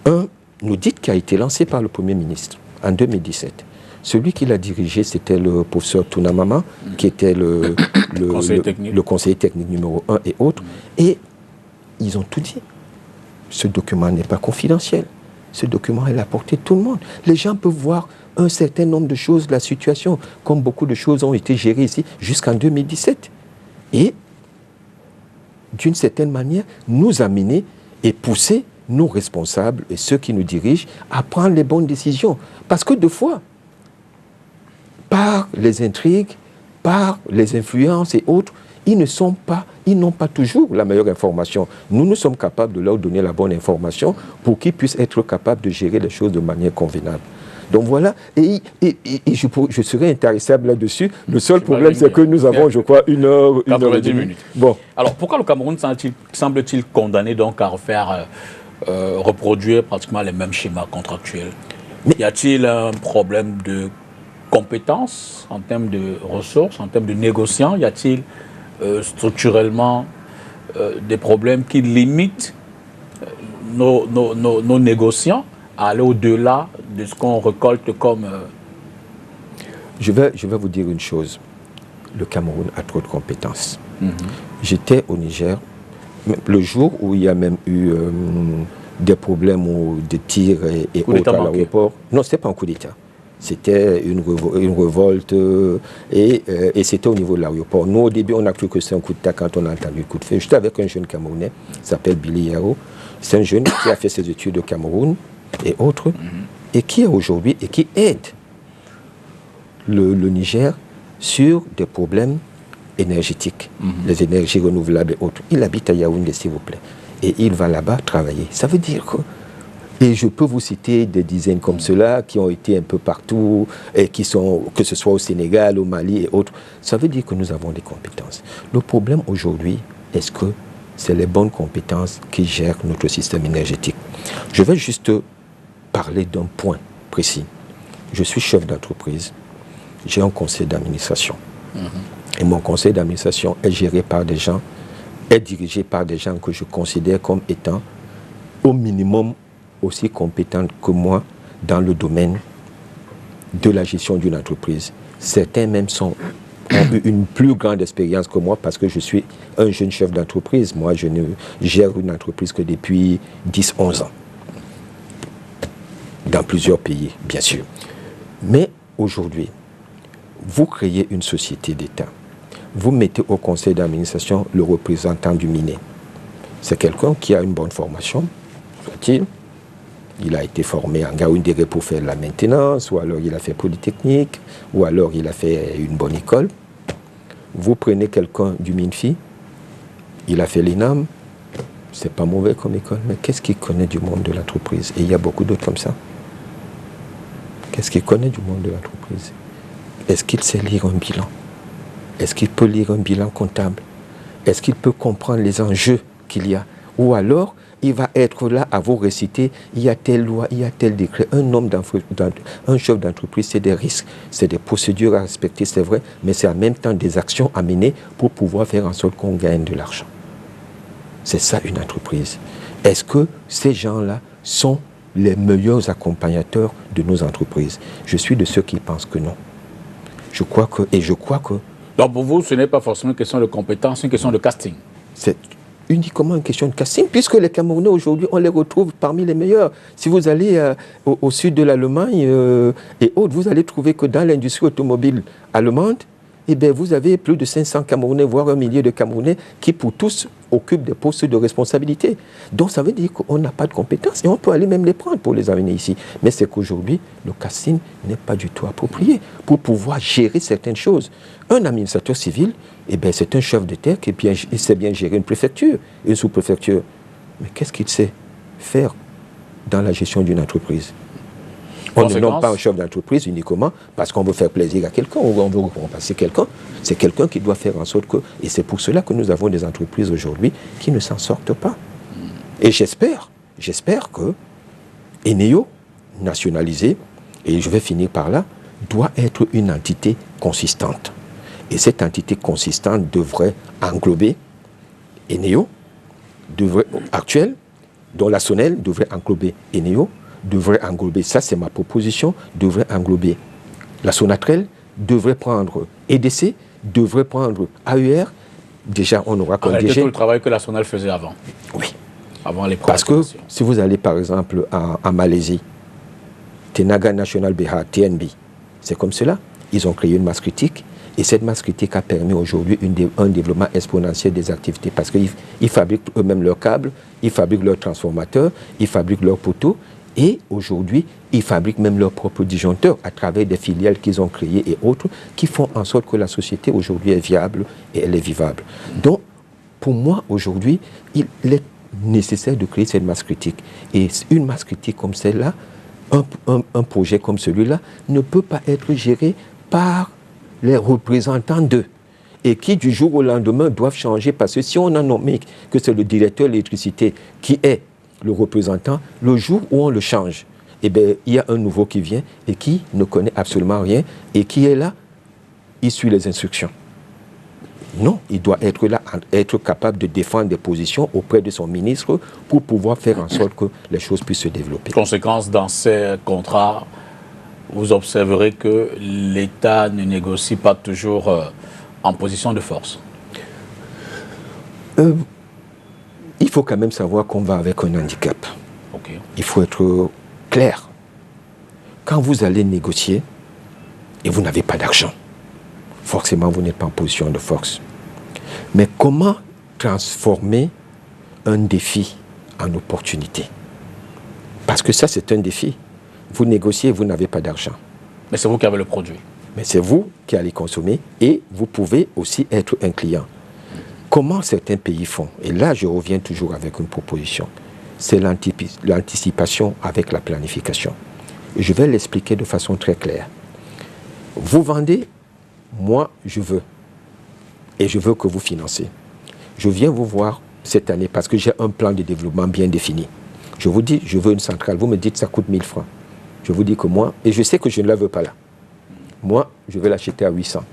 un audit qui a été lancé par le Premier ministre en 2017. Celui qui l'a dirigé, c'était le professeur Tounamama, qui était le conseiller technique numéro 1 et autres. Et ils ont tout dit. Ce document n'est pas confidentiel. Ce document est à la portée de tout le monde. Les gens peuvent voir un certain nombre de choses de la situation, comme beaucoup de choses ont été gérées ici jusqu'en 2017. Et, d'une certaine manière, nous amener et pousser nos responsables et ceux qui nous dirigent à prendre les bonnes décisions. Parce que deux fois, par les intrigues, par les influences et autres, ils n'ont pas toujours la meilleure information. Nous sommes capables de leur donner la bonne information pour qu'ils puissent être capables de gérer les choses de manière convenable. Donc voilà, et je serais intéressable là-dessus. Le seul problème, c'est que nous avons, je crois, 1 heure, 90 minutes. Bon. Alors, pourquoi le Cameroun semble-t-il condamné donc à refaire, reproduire pratiquement les mêmes schémas contractuels? Y a-t-il un problème de compétences, en termes de ressources, en termes de négociants? Y a-t-il structurellement des problèmes qui limitent nos négociants à aller au-delà de ce qu'on récolte comme... Je vais vous dire une chose. Le Cameroun a trop de compétences. J'étais au Niger, le jour où il y a même eu des problèmes de tirs et autres à l'aéroport. Non, ce n'était pas un coup d'État. C'était une révolte et c'était au niveau de l'aéroport. Nous, au début, on a cru que c'était un coup d'État quand on a entendu le coup de feu. J'étais avec un jeune Camerounais, il s'appelle Billy Yaro. C'est un jeune qui a fait ses études au Cameroun et autres, et qui est aujourd'hui, et qui aide le Niger sur des problèmes énergétiques, les énergies renouvelables et autres. Il habite à Yaoundé, s'il vous plaît. Et il va là-bas travailler. Ça veut dire que... Et je peux vous citer des dizaines comme cela qui ont été un peu partout, et qui sont, que ce soit au Sénégal, au Mali et autres. Ça veut dire que nous avons des compétences. Le problème aujourd'hui, est-ce que c'est les bonnes compétences qui gèrent notre système énergétique? Je vais juste parler d'un point précis. Je suis chef d'entreprise. J'ai un conseil d'administration. Et mon conseil d'administration est géré par des gens, est dirigé par des gens que je considère comme étant au minimum aussi compétents que moi dans le domaine de la gestion d'une entreprise. Certains même ont eu une plus grande expérience que moi parce que je suis un jeune chef d'entreprise. Moi, je ne gère une entreprise que depuis 10-11 ans. Dans plusieurs pays, bien sûr. Mais aujourd'hui, vous créez une société d'État. Vous mettez au conseil d'administration le représentant du minier. C'est quelqu'un qui a une bonne formation, soit-il. Il a été formé en Gaoundéré pour faire la maintenance, ou alors il a fait Polytechnique, ou alors il a fait une bonne école. Vous prenez quelqu'un du MINFI, il a fait l'INAM, c'est pas mauvais comme école, mais qu'est-ce qu'il connaît du monde de l'entreprise? Et il y a beaucoup d'autres comme ça. Qu'est-ce qu'il connaît du monde de l'entreprise? Est-ce qu'il sait lire un bilan? Est-ce qu'il peut lire un bilan comptable? Est-ce qu'il peut comprendre les enjeux qu'il y a? Ou alors, il va être là à vous réciter, il y a telle loi, il y a tel décret. Un chef d'entreprise, c'est des risques, c'est des procédures à respecter, c'est vrai, mais c'est en même temps des actions à mener pour pouvoir faire en sorte qu'on gagne de l'argent. C'est ça une entreprise. Est-ce que ces gens-là sont les meilleurs accompagnateurs de nos entreprises? Je suis de ceux qui pensent que non. Je crois que... Donc pour vous, ce n'est pas forcément une question de compétence, c'est une question de casting. C'est uniquement une question de casting, puisque les Camerounais aujourd'hui, on les retrouve parmi les meilleurs. Si vous allez au sud de l'Allemagne et autres, vous allez trouver que dans l'industrie automobile allemande, eh bien, vous avez plus de 500 Camerounais, voire 1 millier de Camerounais qui, pour tous, occupent des postes de responsabilité. Donc, ça veut dire qu'on n'a pas de compétences et on peut aller même les prendre pour les amener ici. Mais c'est qu'aujourd'hui, le casting n'est pas du tout approprié pour pouvoir gérer certaines choses. Un administrateur civil, eh bien, c'est un chef de terre qui sait bien gérer une préfecture, une sous-préfecture. Mais qu'est-ce qu'il sait faire dans la gestion d'une entreprise? On ne nomme pas un chef d'entreprise uniquement parce qu'on veut faire plaisir à quelqu'un ou on veut remplacer quelqu'un. C'est quelqu'un qui doit faire en sorte que... Et c'est pour cela que nous avons des entreprises aujourd'hui qui ne s'en sortent pas. Et j'espère que Eneo, nationalisé, et je vais finir par là, doit être une entité consistante. Et cette entité consistante devrait englober Eneo, actuel, dont la SONEL devrait englober Eneo, devrait englober, ça c'est ma proposition, devrait englober la Sonatrel, devrait prendre EDC, devrait prendre AER. Déjà, on aura comme tout le travail que la Sonal faisait avant. Oui. Avant les parce que si vous allez par exemple en Malaisie, Tenaga National Berhad, TNB, c'est comme cela. Ils ont créé une masse critique et cette masse critique a permis aujourd'hui un développement exponentiel des activités parce qu'ils fabriquent eux-mêmes leurs câbles, ils fabriquent leurs transformateurs, ils fabriquent leurs poteaux. Et aujourd'hui, ils fabriquent même leurs propres disjoncteurs à travers des filiales qu'ils ont créées et autres qui font en sorte que la société aujourd'hui est viable et elle est vivable. Donc, pour moi, aujourd'hui, il est nécessaire de créer cette masse critique. Et une masse critique comme celle-là, un projet comme celui-là, ne peut pas être géré par les représentants d'eux. Et qui, du jour au lendemain, doivent changer parce que si on a nommé que c'est le directeur de l'électricité qui est le représentant, le jour où on le change, eh bien, il y a un nouveau qui vient et qui ne connaît absolument rien et qui est là, il suit les instructions. Non, il doit être là, être capable de défendre des positions auprès de son ministre pour pouvoir faire en sorte que les choses puissent se développer. Conséquence, dans ces contrats, vous observerez que l'État ne négocie pas toujours en position de force. Il faut quand même savoir qu'on va avec un handicap. Okay. Il faut être clair. Quand vous allez négocier et vous n'avez pas d'argent, forcément vous n'êtes pas en position de force. Mais comment transformer un défi en opportunité? Parce que ça, c'est un défi. Vous négociez et vous n'avez pas d'argent. Mais c'est vous qui avez le produit. Mais c'est vous qui allez consommer et vous pouvez aussi être un client. Comment certains pays font? Et là, je reviens toujours avec une proposition. C'est l'anticipation avec la planification. Et je vais l'expliquer de façon très claire. Vous vendez, moi, je veux. Et je veux que vous financez. Je viens vous voir cette année parce que j'ai un plan de développement bien défini. Je vous dis, je veux une centrale. Vous me dites, ça coûte 1000 francs. Je vous dis que moi, et je sais que je ne la veux pas là. Moi, je vais l'acheter à 800.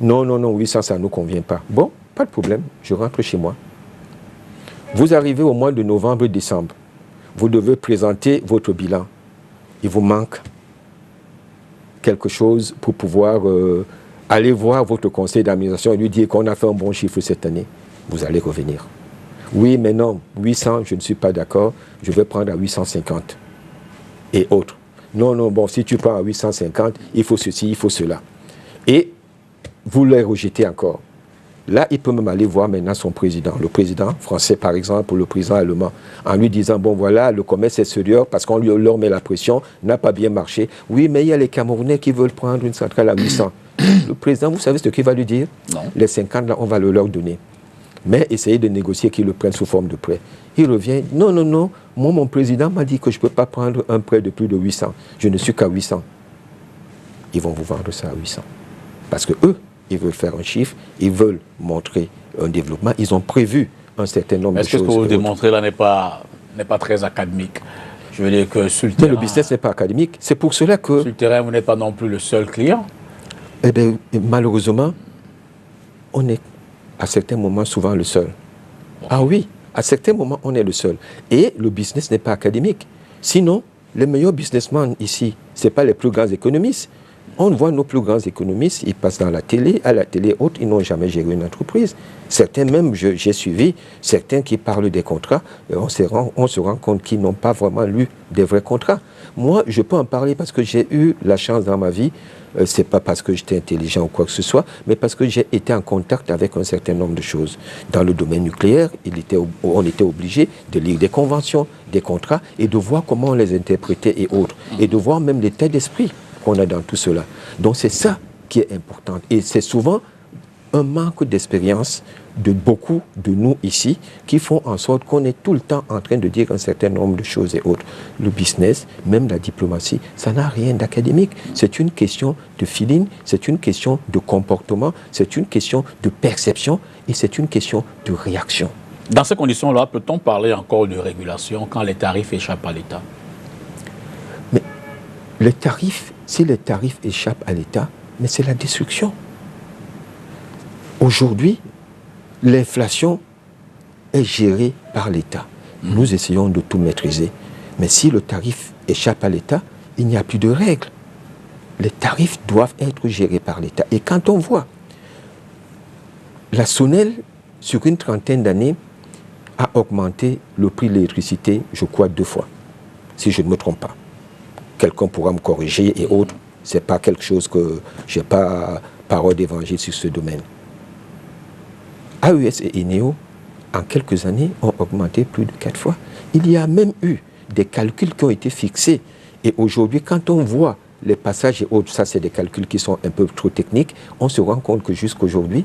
Non, 800, ça ne nous convient pas. Bon, pas de problème, je rentre chez moi. Vous arrivez au mois de novembre, décembre. Vous devez présenter votre bilan. Il vous manque quelque chose pour pouvoir aller voir votre conseil d'administration et lui dire qu'on a fait un bon chiffre cette année. Vous allez revenir. Oui, mais non, 800, je ne suis pas d'accord, je vais prendre à 850 et autres. Non, bon, si tu prends à 850, il faut ceci, il faut cela. Et vous les rejetez encore. Là, il peut même aller voir maintenant son président, le président français par exemple, ou le président allemand, en lui disant, bon voilà, le commerce est sérieux parce qu'on leur met la pression, n'a pas bien marché. Oui, mais il y a les Camerounais qui veulent prendre une centrale à 800. Le président, vous savez ce qu'il va lui dire? Non. Les 50, là, on va le leur donner. Mais essayez de négocier qu'ils le prennent sous forme de prêt. Il revient, non, moi, mon président m'a dit que je ne peux pas prendre un prêt de plus de 800. Je ne suis qu'à 800. Ils vont vous vendre ça à 800. Parce que eux, ils veulent faire un chiffre, ils veulent montrer un développement, ils ont prévu un certain nombre de choses. Est-ce que ce que vous démontrez là n'est pas très académique? Je veux dire que sur le terrain... Mais le business n'est pas académique. C'est pour cela que... Sur le terrain, vous n'êtes pas non plus le seul client. Eh bien, malheureusement, on est à certains moments souvent le seul. Ah oui, à certains moments, on est le seul. Et le business n'est pas académique. Sinon, les meilleurs businessmen ici, ce n'est pas les plus grands économistes. On voit nos plus grands économistes, ils passent dans la télé, à la télé haute, ils n'ont jamais géré une entreprise. Certains même, j'ai suivi, certains qui parlent des contrats, on se rend compte qu'ils n'ont pas vraiment lu des vrais contrats. Moi, je peux en parler parce que j'ai eu la chance dans ma vie, c'est pas parce que j'étais intelligent ou quoi que ce soit, mais parce que j'ai été en contact avec un certain nombre de choses. Dans le domaine nucléaire, on était obligé de lire des conventions, des contrats, et de voir comment on les interprétait et autres, et de voir même l'état d'esprit qu'on a dans tout cela. Donc c'est ça qui est important. Et c'est souvent un manque d'expérience de beaucoup de nous ici qui font en sorte qu'on est tout le temps en train de dire un certain nombre de choses et autres. Le business, même la diplomatie, ça n'a rien d'académique. C'est une question de feeling, c'est une question de comportement, c'est une question de perception et c'est une question de réaction. Dans ces conditions-là, peut-on parler encore de régulation quand les tarifs échappent à l'État? Mais les tarifs, si les tarifs échappent à l'État, mais c'est la destruction. Aujourd'hui, l'inflation est gérée par l'État. Nous essayons de tout maîtriser. Mais si le tarif échappe à l'État, il n'y a plus de règles. Les tarifs doivent être gérés par l'État. Et quand on voit la SONEL, sur une trentaine d'années, a augmenté le prix de l'électricité, je crois, 2 fois, si je ne me trompe pas. Quelqu'un pourra me corriger et autres. Ce n'est pas quelque chose que je n'ai pas parole d'évangile sur ce domaine. AES et ENEO, en quelques années, ont augmenté plus de 4 fois. Il y a même eu des calculs qui ont été fixés. Et aujourd'hui, quand on voit les passages et autres, ça c'est des calculs qui sont un peu trop techniques, on se rend compte que jusqu'aujourd'hui,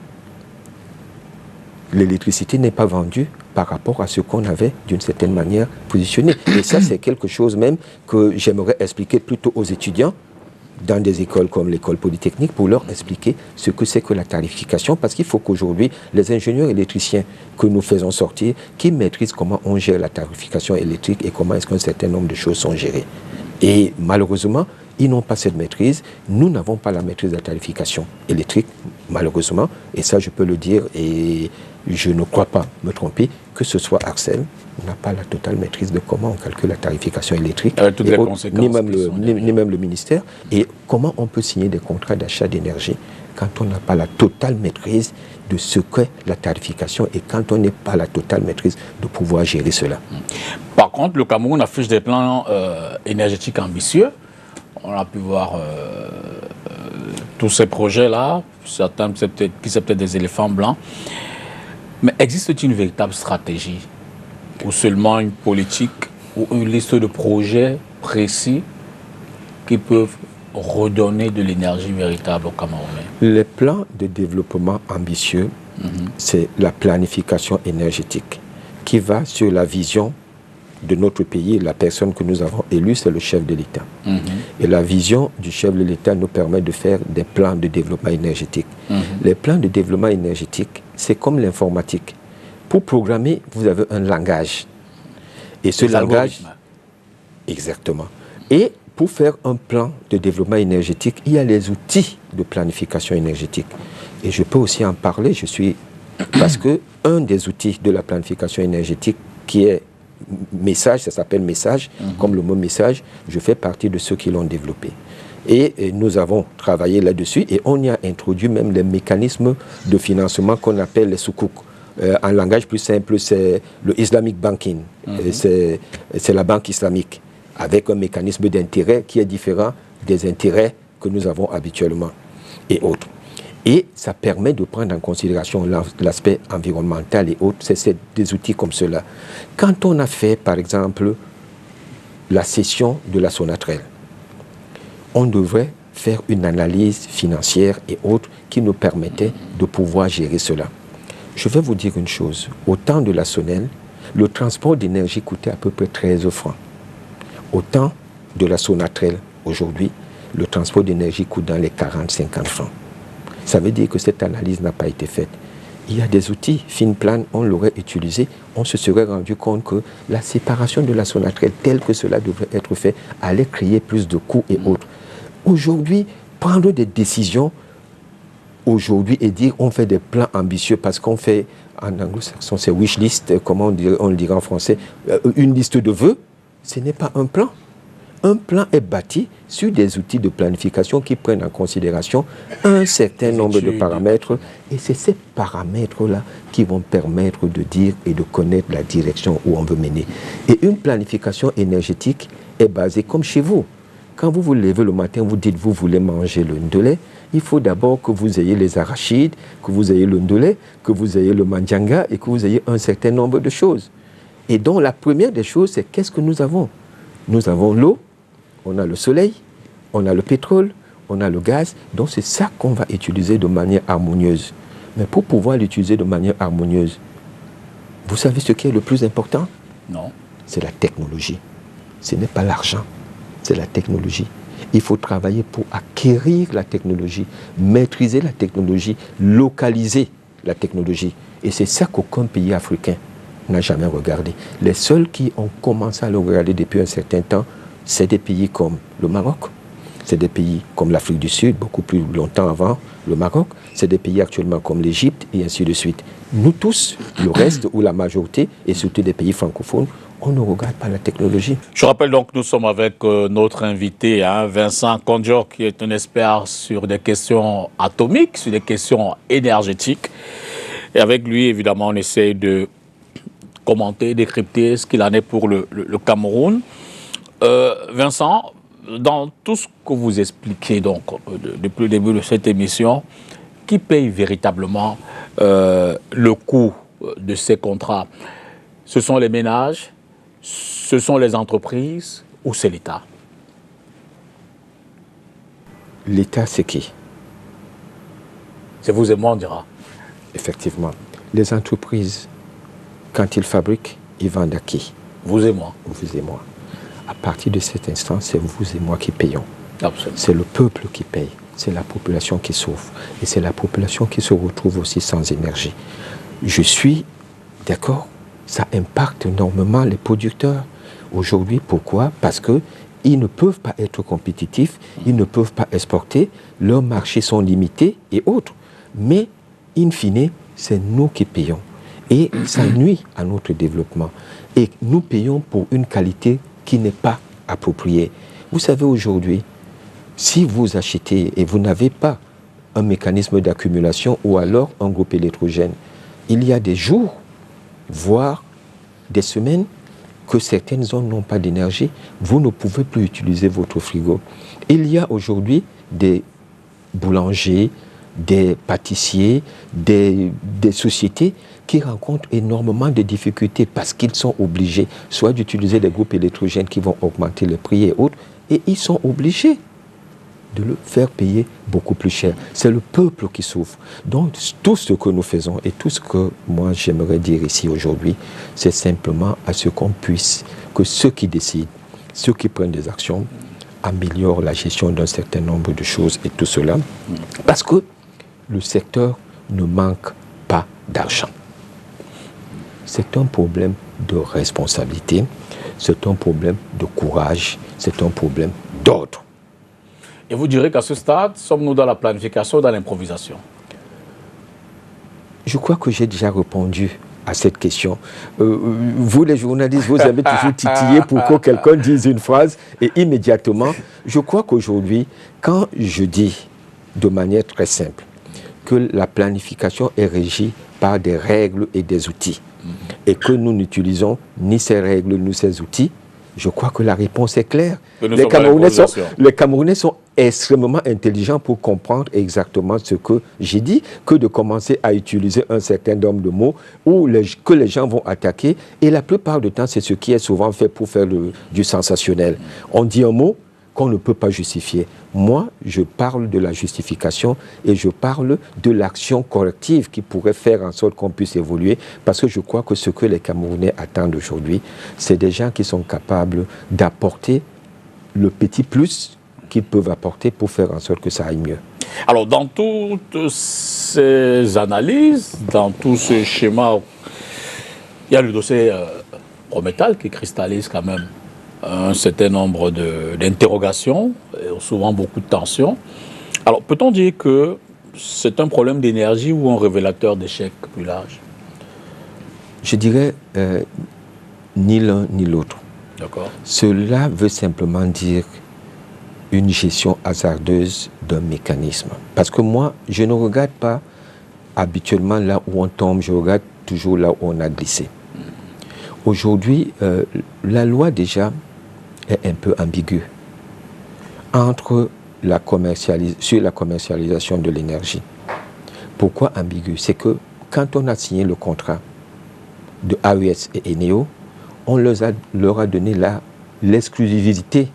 l'électricité n'est pas vendue par rapport à ce qu'on avait d'une certaine manière positionné. Et ça, c'est quelque chose même que j'aimerais expliquer plutôt aux étudiants dans des écoles comme l'école polytechnique pour leur expliquer ce que c'est que la tarification, parce qu'il faut qu'aujourd'hui, les ingénieurs électriciens que nous faisons sortir, qui maîtrisent comment on gère la tarification électrique et comment est-ce qu'un certain nombre de choses sont gérées. Et malheureusement, ils n'ont pas cette maîtrise. Nous n'avons pas la maîtrise de la tarification électrique, malheureusement. Et ça, je peux le dire, et je ne crois pas me tromper, que ce soit Arcel n'a pas la totale maîtrise de comment on calcule la tarification électrique, avec toutes les conséquences ni même le ministère, et comment on peut signer des contrats d'achat d'énergie quand on n'a pas la totale maîtrise de ce qu'est la tarification et quand on n'est pas la totale maîtrise de pouvoir gérer cela. Par contre, le Cameroun affiche des plans énergétiques ambitieux. On a pu voir tous ces projets-là, certains qui sont peut-être des éléphants blancs. Mais existe-t-il une véritable stratégie ou seulement une politique ou une liste de projets précis qui peuvent redonner de l'énergie véritable au Camerounais? Les plans de développement ambitieux, c'est la planification énergétique qui va sur la vision de notre pays. La personne que nous avons élue, c'est le chef de l'État. Et la vision du chef de l'État nous permet de faire des plans de développement énergétique. Les plans de développement énergétique, c'est comme l'informatique. Pour programmer, vous avez un langage. Et ce langage... Exactement. Et pour faire un plan de développement énergétique, il y a les outils de planification énergétique. Et je peux aussi en parler, parce que un des outils de la planification énergétique qui est Message, ça s'appelle Message, comme le mot message, je fais partie de ceux qui l'ont développé. Et nous avons travaillé là-dessus et on y a introduit même les mécanismes de financement qu'on appelle les soukouk. En langage plus simple, c'est le Islamic Banking, c'est la banque islamique, avec un mécanisme d'intérêt qui est différent des intérêts que nous avons habituellement et autres. Et ça permet de prendre en considération l'aspect environnemental et autres. C'est des outils comme cela. Quand on a fait, par exemple, la cession de la Sonatrel, on devrait faire une analyse financière et autres qui nous permettait de pouvoir gérer cela. Je vais vous dire une chose. Au temps de la Sonel, le transport d'énergie coûtait à peu près 13 francs. Au temps de la Sonatrel, aujourd'hui, le transport d'énergie coûte dans les 40-50 francs. Ça veut dire que cette analyse n'a pas été faite. Il y a des outils, Finplan, on l'aurait utilisé, on se serait rendu compte que la séparation de la Sonatrel telle que cela devrait être fait allait créer plus de coûts et autres. Aujourd'hui, prendre des décisions aujourd'hui et dire on fait des plans ambitieux parce qu'on fait, en anglo-saxon, c'est wish list, comment on le dirait en français, une liste de vœux, ce n'est pas un plan. Un plan est bâti sur des outils de planification qui prennent en considération un certain nombre de paramètres. Et c'est ces paramètres-là qui vont permettre de dire et de connaître la direction où on veut mener. Et une planification énergétique est basée comme chez vous. Quand vous vous levez le matin, vous dites vous voulez manger le ndolé, il faut d'abord que vous ayez les arachides, que vous ayez le ndolé, que vous ayez le mandjanga et que vous ayez un certain nombre de choses. Et donc la première des choses, c'est qu'est-ce que nous avons? Nous avons l'eau. On a le soleil, on a le pétrole, on a le gaz. Donc c'est ça qu'on va utiliser de manière harmonieuse. Mais pour pouvoir l'utiliser de manière harmonieuse, vous savez ce qui est le plus important? Non. C'est la technologie. Ce n'est pas l'argent, c'est la technologie. Il faut travailler pour acquérir la technologie, maîtriser la technologie, localiser la technologie. Et c'est ça qu'aucun pays africain n'a jamais regardé. Les seuls qui ont commencé à le regarder depuis un certain temps, c'est des pays comme le Maroc, c'est des pays comme l'Afrique du Sud, beaucoup plus longtemps avant le Maroc, c'est des pays actuellement comme l'Égypte et ainsi de suite. Nous tous, le reste ou la majorité, et surtout des pays francophones, on ne regarde pas la technologie. Je rappelle donc que nous sommes avec notre invité, Vincent Kondior, qui est un expert sur des questions atomiques, sur des questions énergétiques. Et avec lui, évidemment, on essaie de commenter, décrypter ce qu'il en est pour le Cameroun. Vincent, dans tout ce que vous expliquez donc, depuis le début de cette émission, qui paye véritablement le coût de ces contrats? Ce sont les ménages, ce sont les entreprises ou c'est l'État? L'État, c'est qui? C'est vous et moi, on dira. Effectivement. Les entreprises, quand ils fabriquent, ils vendent à qui? Vous et moi. Vous et moi. À partir de cet instant, c'est vous et moi qui payons. Absolument. C'est le peuple qui paye. C'est la population qui souffre. Et c'est la population qui se retrouve aussi sans énergie. Je suis d'accord, ça impacte énormément les producteurs. Aujourd'hui, pourquoi? Parce que ils ne peuvent pas être compétitifs, ils ne peuvent pas exporter, leurs marchés sont limités et autres. Mais, in fine, c'est nous qui payons. Et ça nuit à notre développement. Et nous payons pour une qualité qui n'est pas appropriée. Vous savez, aujourd'hui, si vous achetez et vous n'avez pas un mécanisme d'accumulation ou alors un groupe électrogène, il y a des jours, voire des semaines, que certaines zones n'ont pas d'énergie, vous ne pouvez plus utiliser votre frigo. Il y a aujourd'hui des boulangers, des pâtissiers, des sociétés qui rencontrent énormément de difficultés parce qu'ils sont obligés soit d'utiliser des groupes électrogènes qui vont augmenter le prix et autres, et ils sont obligés de le faire payer beaucoup plus cher. C'est le peuple qui souffre. Donc, tout ce que nous faisons et tout ce que moi j'aimerais dire ici aujourd'hui, c'est simplement à ce qu'on puisse, que ceux qui décident, ceux qui prennent des actions, améliorent la gestion d'un certain nombre de choses et tout cela, parce que le secteur ne manque pas d'argent. C'est un problème de responsabilité, c'est un problème de courage, c'est un problème d'ordre. Et vous direz qu'à ce stade, sommes-nous dans la planification ou dans l'improvisation? Je crois que j'ai déjà répondu à cette question. Vous, les journalistes, vous avez toujours titillé pour que quelqu'un dise une phrase et immédiatement, je crois qu'aujourd'hui, quand je dis de manière très simple que la planification est régie par des règles et des outils et que nous n'utilisons ni ces règles ni ces outils, je crois que la réponse est claire. Les Camerounais sont extrêmement intelligents pour comprendre exactement ce que j'ai dit, que de commencer à utiliser un certain nombre de mots que les gens vont attaquer. Et la plupart du temps, c'est ce qui est souvent fait pour faire du sensationnel. On dit un mot qu'on ne peut pas justifier. Moi, je parle de la justification et je parle de l'action corrective qui pourrait faire en sorte qu'on puisse évoluer, parce que je crois que ce que les Camerounais attendent aujourd'hui, c'est des gens qui sont capables d'apporter le petit plus qu'ils peuvent apporter pour faire en sorte que ça aille mieux. Alors, dans toutes ces analyses, dans tous ces schémas, il y a le dossier Prométhal qui cristallise quand même un certain nombre d'interrogations, souvent beaucoup de tensions. Alors, peut-on dire que c'est un problème d'énergie ou un révélateur d'échec plus large? Je dirais ni l'un ni l'autre. D'accord. Cela veut simplement dire une gestion hasardeuse d'un mécanisme. Parce que moi, je ne regarde pas habituellement là où on tombe, je regarde toujours là où on a glissé. Aujourd'hui, la loi déjà est un peu ambiguë sur la commercialisation de l'énergie. Pourquoi ambiguë? C'est que quand on a signé le contrat de AES et Eneo, on leur a donné l'exclusivité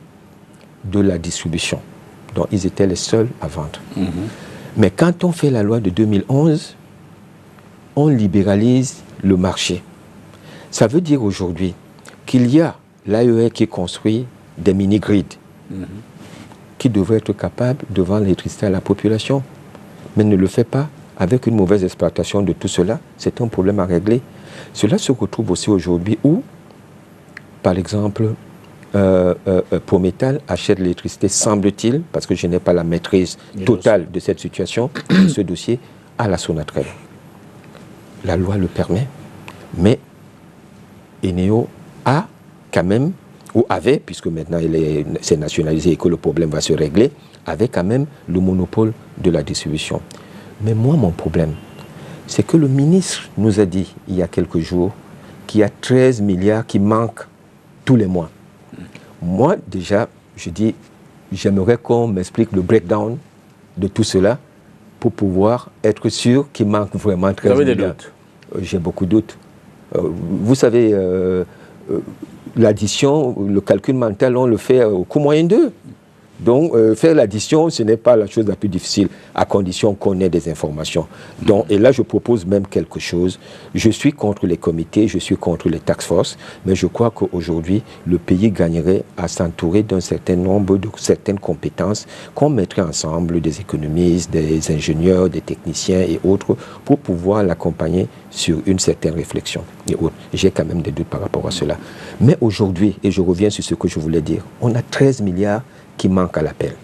de la distribution. Donc ils étaient les seuls à vendre. Mais quand on fait la loi de 2011, on libéralise le marché. Ça veut dire aujourd'hui qu'il y a l'AER qui construit des mini-grids qui devraient être capables de vendre l'électricité à la population, mais ne le fait pas avec une mauvaise exploitation de tout cela. C'est un problème à régler. Cela se retrouve aussi aujourd'hui où, par exemple, Prométhal achète l'électricité, semble-t-il, parce que je n'ai pas la maîtrise totale de cette situation, de ce dossier, à la Sonatrach. La loi le permet, mais Eneo a quand même, ou avait, puisque maintenant c'est nationalisé et que le problème va se régler, avait quand même le monopole de la distribution. Mais moi, mon problème, c'est que le ministre nous a dit, il y a quelques jours, qu'il y a 13 milliards qui manquent tous les mois. Moi, déjà, je dis, j'aimerais qu'on m'explique le breakdown de tout cela pour pouvoir être sûr qu'il manque vraiment 13 milliards. Vous avez des doutes? J'ai beaucoup de doutes. Vous savez, l'addition, le calcul mental, on le fait au coût moyen d'eux. Donc, faire l'addition, ce n'est pas la chose la plus difficile, à condition qu'on ait des informations. Donc, et là, je propose même quelque chose. Je suis contre les comités, je suis contre les task force, mais je crois qu'aujourd'hui, le pays gagnerait à s'entourer d'un certain nombre de certaines compétences qu'on mettrait ensemble, des économistes, des ingénieurs, des techniciens et autres, pour pouvoir l'accompagner sur une certaine réflexion. Et autres. J'ai quand même des doutes par rapport à cela. Mais aujourd'hui, et je reviens sur ce que je voulais dire, on a 13 milliards qui manque à l'appel.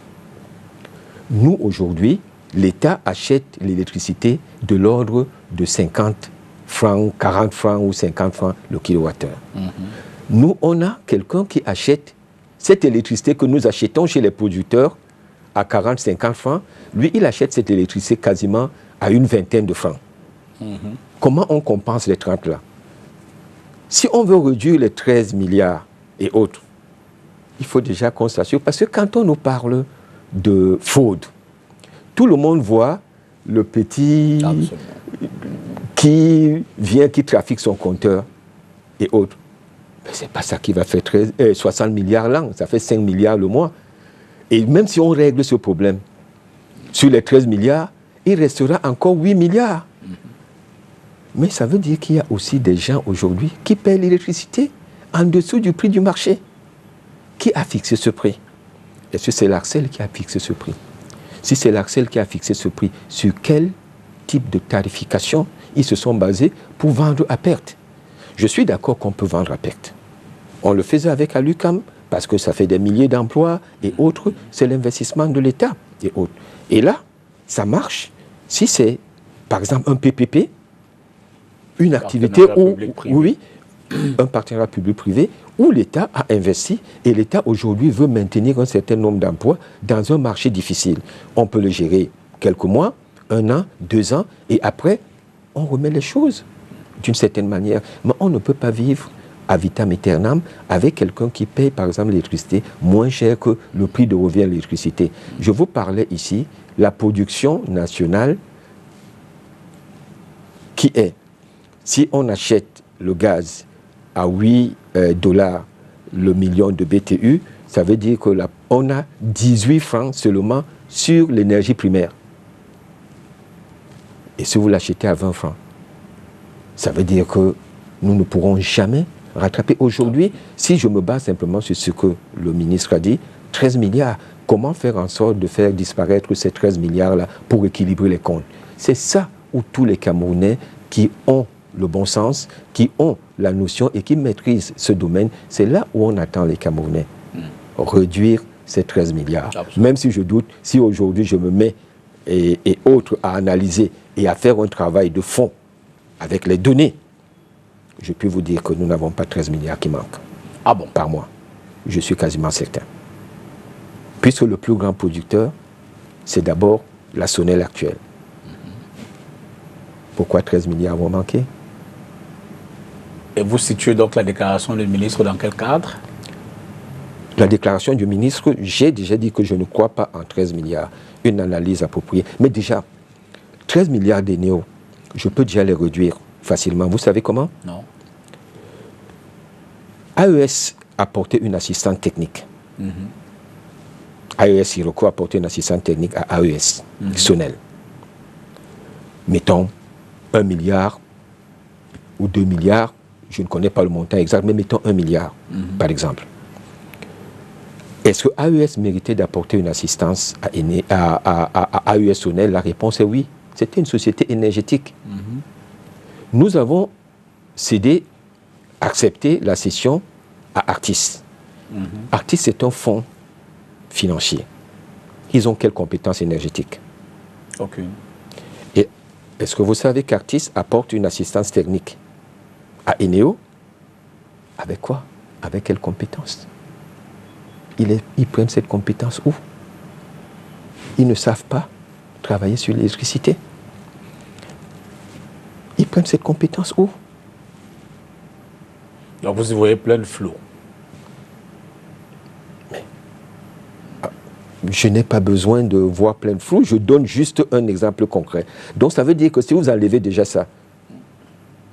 Nous, aujourd'hui, l'État achète l'électricité de l'ordre de 50 francs, 40 francs ou 50 francs le kilowattheure. Nous, on a quelqu'un qui achète cette électricité que nous achetons chez les producteurs à 40, 50 francs. Lui, il achète cette électricité quasiment à une vingtaine de francs. Comment on compense les 30 là? Si on veut réduire les 13 milliards et autres, il faut déjà qu'on s'assure, parce que quand on nous parle de fraude, tout le monde voit le petit qui vient, qui trafique son compteur et autres. Mais ce n'est pas ça qui va faire 60 milliards l'an, ça fait 5 milliards le mois. Et même si on règle ce problème, sur les 13 milliards, il restera encore 8 milliards. Mais ça veut dire qu'il y a aussi des gens aujourd'hui qui paient l'électricité en dessous du prix du marché. Qui a fixé ce prix? Est-ce que c'est l'Arcel qui a fixé ce prix? Si c'est l'Arcel qui a fixé ce prix, sur quel type de tarification ils se sont basés pour vendre à perte? Je suis d'accord qu'on peut vendre à perte. On le faisait avec Alucam parce que ça fait des milliers d'emplois et autres, c'est l'investissement de l'État et autres. Et là, ça marche si c'est, par exemple, un PPP, une activité où, oui, un partenariat public-privé, où l'État a investi et l'État aujourd'hui veut maintenir un certain nombre d'emplois dans un marché difficile. On peut le gérer quelques mois, 1 an, 2 ans, et après, on remet les choses d'une certaine manière. Mais on ne peut pas vivre à vitam aeternam avec quelqu'un qui paye, par exemple, l'électricité moins cher que le prix de revient à l'électricité. Je vous parlais ici, la production nationale qui est, si on achète le gaz à 8 dollars le million de BTU, ça veut dire qu'on a 18 francs seulement sur l'énergie primaire. Et si vous l'achetez à 20 francs, ça veut dire que nous ne pourrons jamais rattraper. Aujourd'hui, si je me base simplement sur ce que le ministre a dit, 13 milliards, comment faire en sorte de faire disparaître ces 13 milliards-là pour équilibrer les comptes? C'est ça où tous les Camerounais qui ont le bon sens, qui ont la notion et qui maîtrisent ce domaine, c'est là où on attend les Camerounais. Réduire ces 13 milliards. Absolument. Même si je doute, si aujourd'hui je me mets et autres à analyser et à faire un travail de fond avec les données, je peux vous dire que nous n'avons pas 13 milliards qui manquent. Ah bon? Par mois. Je suis quasiment certain. Puisque le plus grand producteur, c'est d'abord la Sonel actuelle. Pourquoi 13 milliards vont manquer? Et vous situez donc la déclaration du ministre dans quel cadre? La déclaration du ministre, j'ai déjà dit que je ne crois pas en 13 milliards. Une analyse appropriée. Mais déjà, 13 milliards d'ENEO, je peux déjà les réduire facilement. Vous savez comment? Non. AES a apporté une assistante technique. AES Iroko a apporté une assistante technique à AES, Sonel. Mettons 1 milliard ou 2 milliards, je ne connais pas le montant exact, mais mettons 1 milliard, par exemple. Est-ce que AES méritait d'apporter une assistance à AES Sonel? La réponse est oui. C'était une société énergétique. Nous avons accepté la cession à Artis. Artis, c'est un fonds financier. Ils ont quelles compétences énergétiques? Aucune. Et est-ce que vous savez qu'Artis apporte une assistance technique à Eneo? Avec quoi? Avec quelles compétences? Ils prennent cette compétence où? Ils ne savent pas travailler sur l'électricité. Ils prennent cette compétence où? Donc vous y voyez plein de flou. Je n'ai pas besoin de voir plein de flou, je donne juste un exemple concret. Donc ça veut dire que si vous enlevez déjà ça,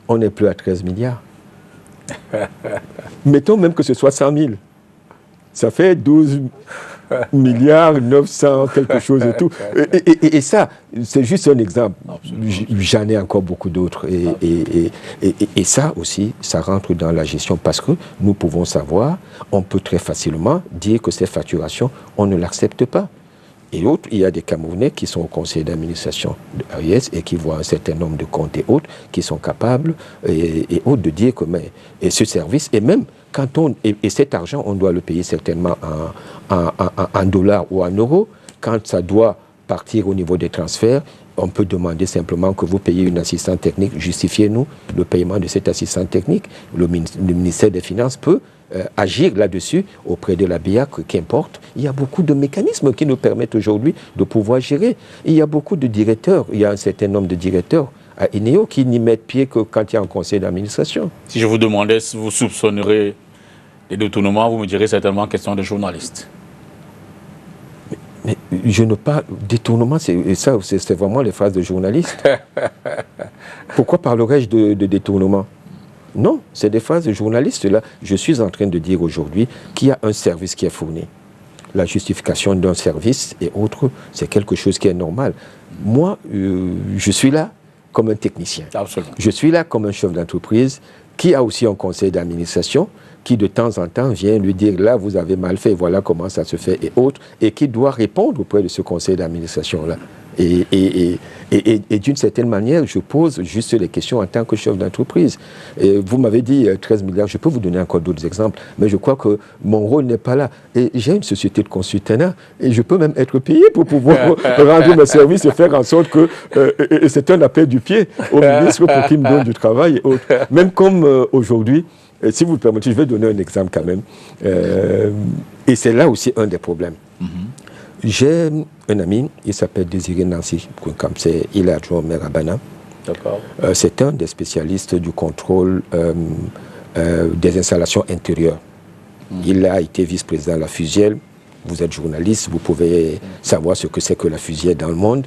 on n'est plus à 13 milliards. Mettons même que ce soit 100 000. Ça fait 12 milliards, 900, quelque chose et tout. Et ça, c'est juste un exemple. J'en ai encore beaucoup d'autres. Et ça aussi, ça rentre dans la gestion parce que nous pouvons savoir, on peut très facilement dire que ces facturations, on ne l'accepte pas. Et autres, il y a des Camerounais qui sont au conseil d'administration de AIS et qui voient un certain nombre de comptes et autres qui sont capables et autres de dire que et ce service, et même quand et cet argent, on doit le payer certainement en dollars ou en euros. Quand ça doit partir au niveau des transferts, on peut demander simplement que vous payiez une assistante technique, justifiez-nous le paiement de cette assistante technique. Le ministère des Finances peut agir là-dessus auprès de la BIAC, qu'importe. Il y a beaucoup de mécanismes qui nous permettent aujourd'hui de pouvoir gérer. Il y a beaucoup de directeurs, il y a un certain nombre de directeurs à INEO qui n'y mettent pied que quand il y a un conseil d'administration. Si je vous demandais si vous soupçonnerez des détournements, vous me direz certainement question de journaliste. Mais je ne parle détournement, c'est vraiment les phrases de journalistes. Pourquoi parlerais-je de détournement? Non, c'est des phrases de journalistes. Là, je suis en train de dire aujourd'hui qu'il y a un service qui est fourni. La justification d'un service et autres, c'est quelque chose qui est normal. Moi, je suis là comme un technicien. Absolument. Je suis là comme un chef d'entreprise qui a aussi un conseil d'administration qui de temps en temps vient lui dire là vous avez mal fait, voilà comment ça se fait et autres, et qui doit répondre auprès de ce conseil d'administration-là. Et d'une certaine manière, je pose juste les questions en tant que chef d'entreprise. Vous m'avez dit 13 milliards, je peux vous donner encore d'autres exemples, mais je crois que mon rôle n'est pas là. Et j'ai une société de consultants et je peux même être payé pour pouvoir rendre mes services et faire en sorte que c'est un appel du pied au ministre pour qu'il me donne du travail et autres. Même comme aujourd'hui, si vous le permettez, je vais donner un exemple quand même. Et c'est là aussi un des problèmes. J'ai un ami, il s'appelle Désiré Nancy, il est adjoint au maire à Bana. C'est un des spécialistes du contrôle des installations intérieures. Il a été vice-président de la Fusielle. Vous êtes journaliste, vous pouvez savoir ce que c'est que la Fusielle dans le monde.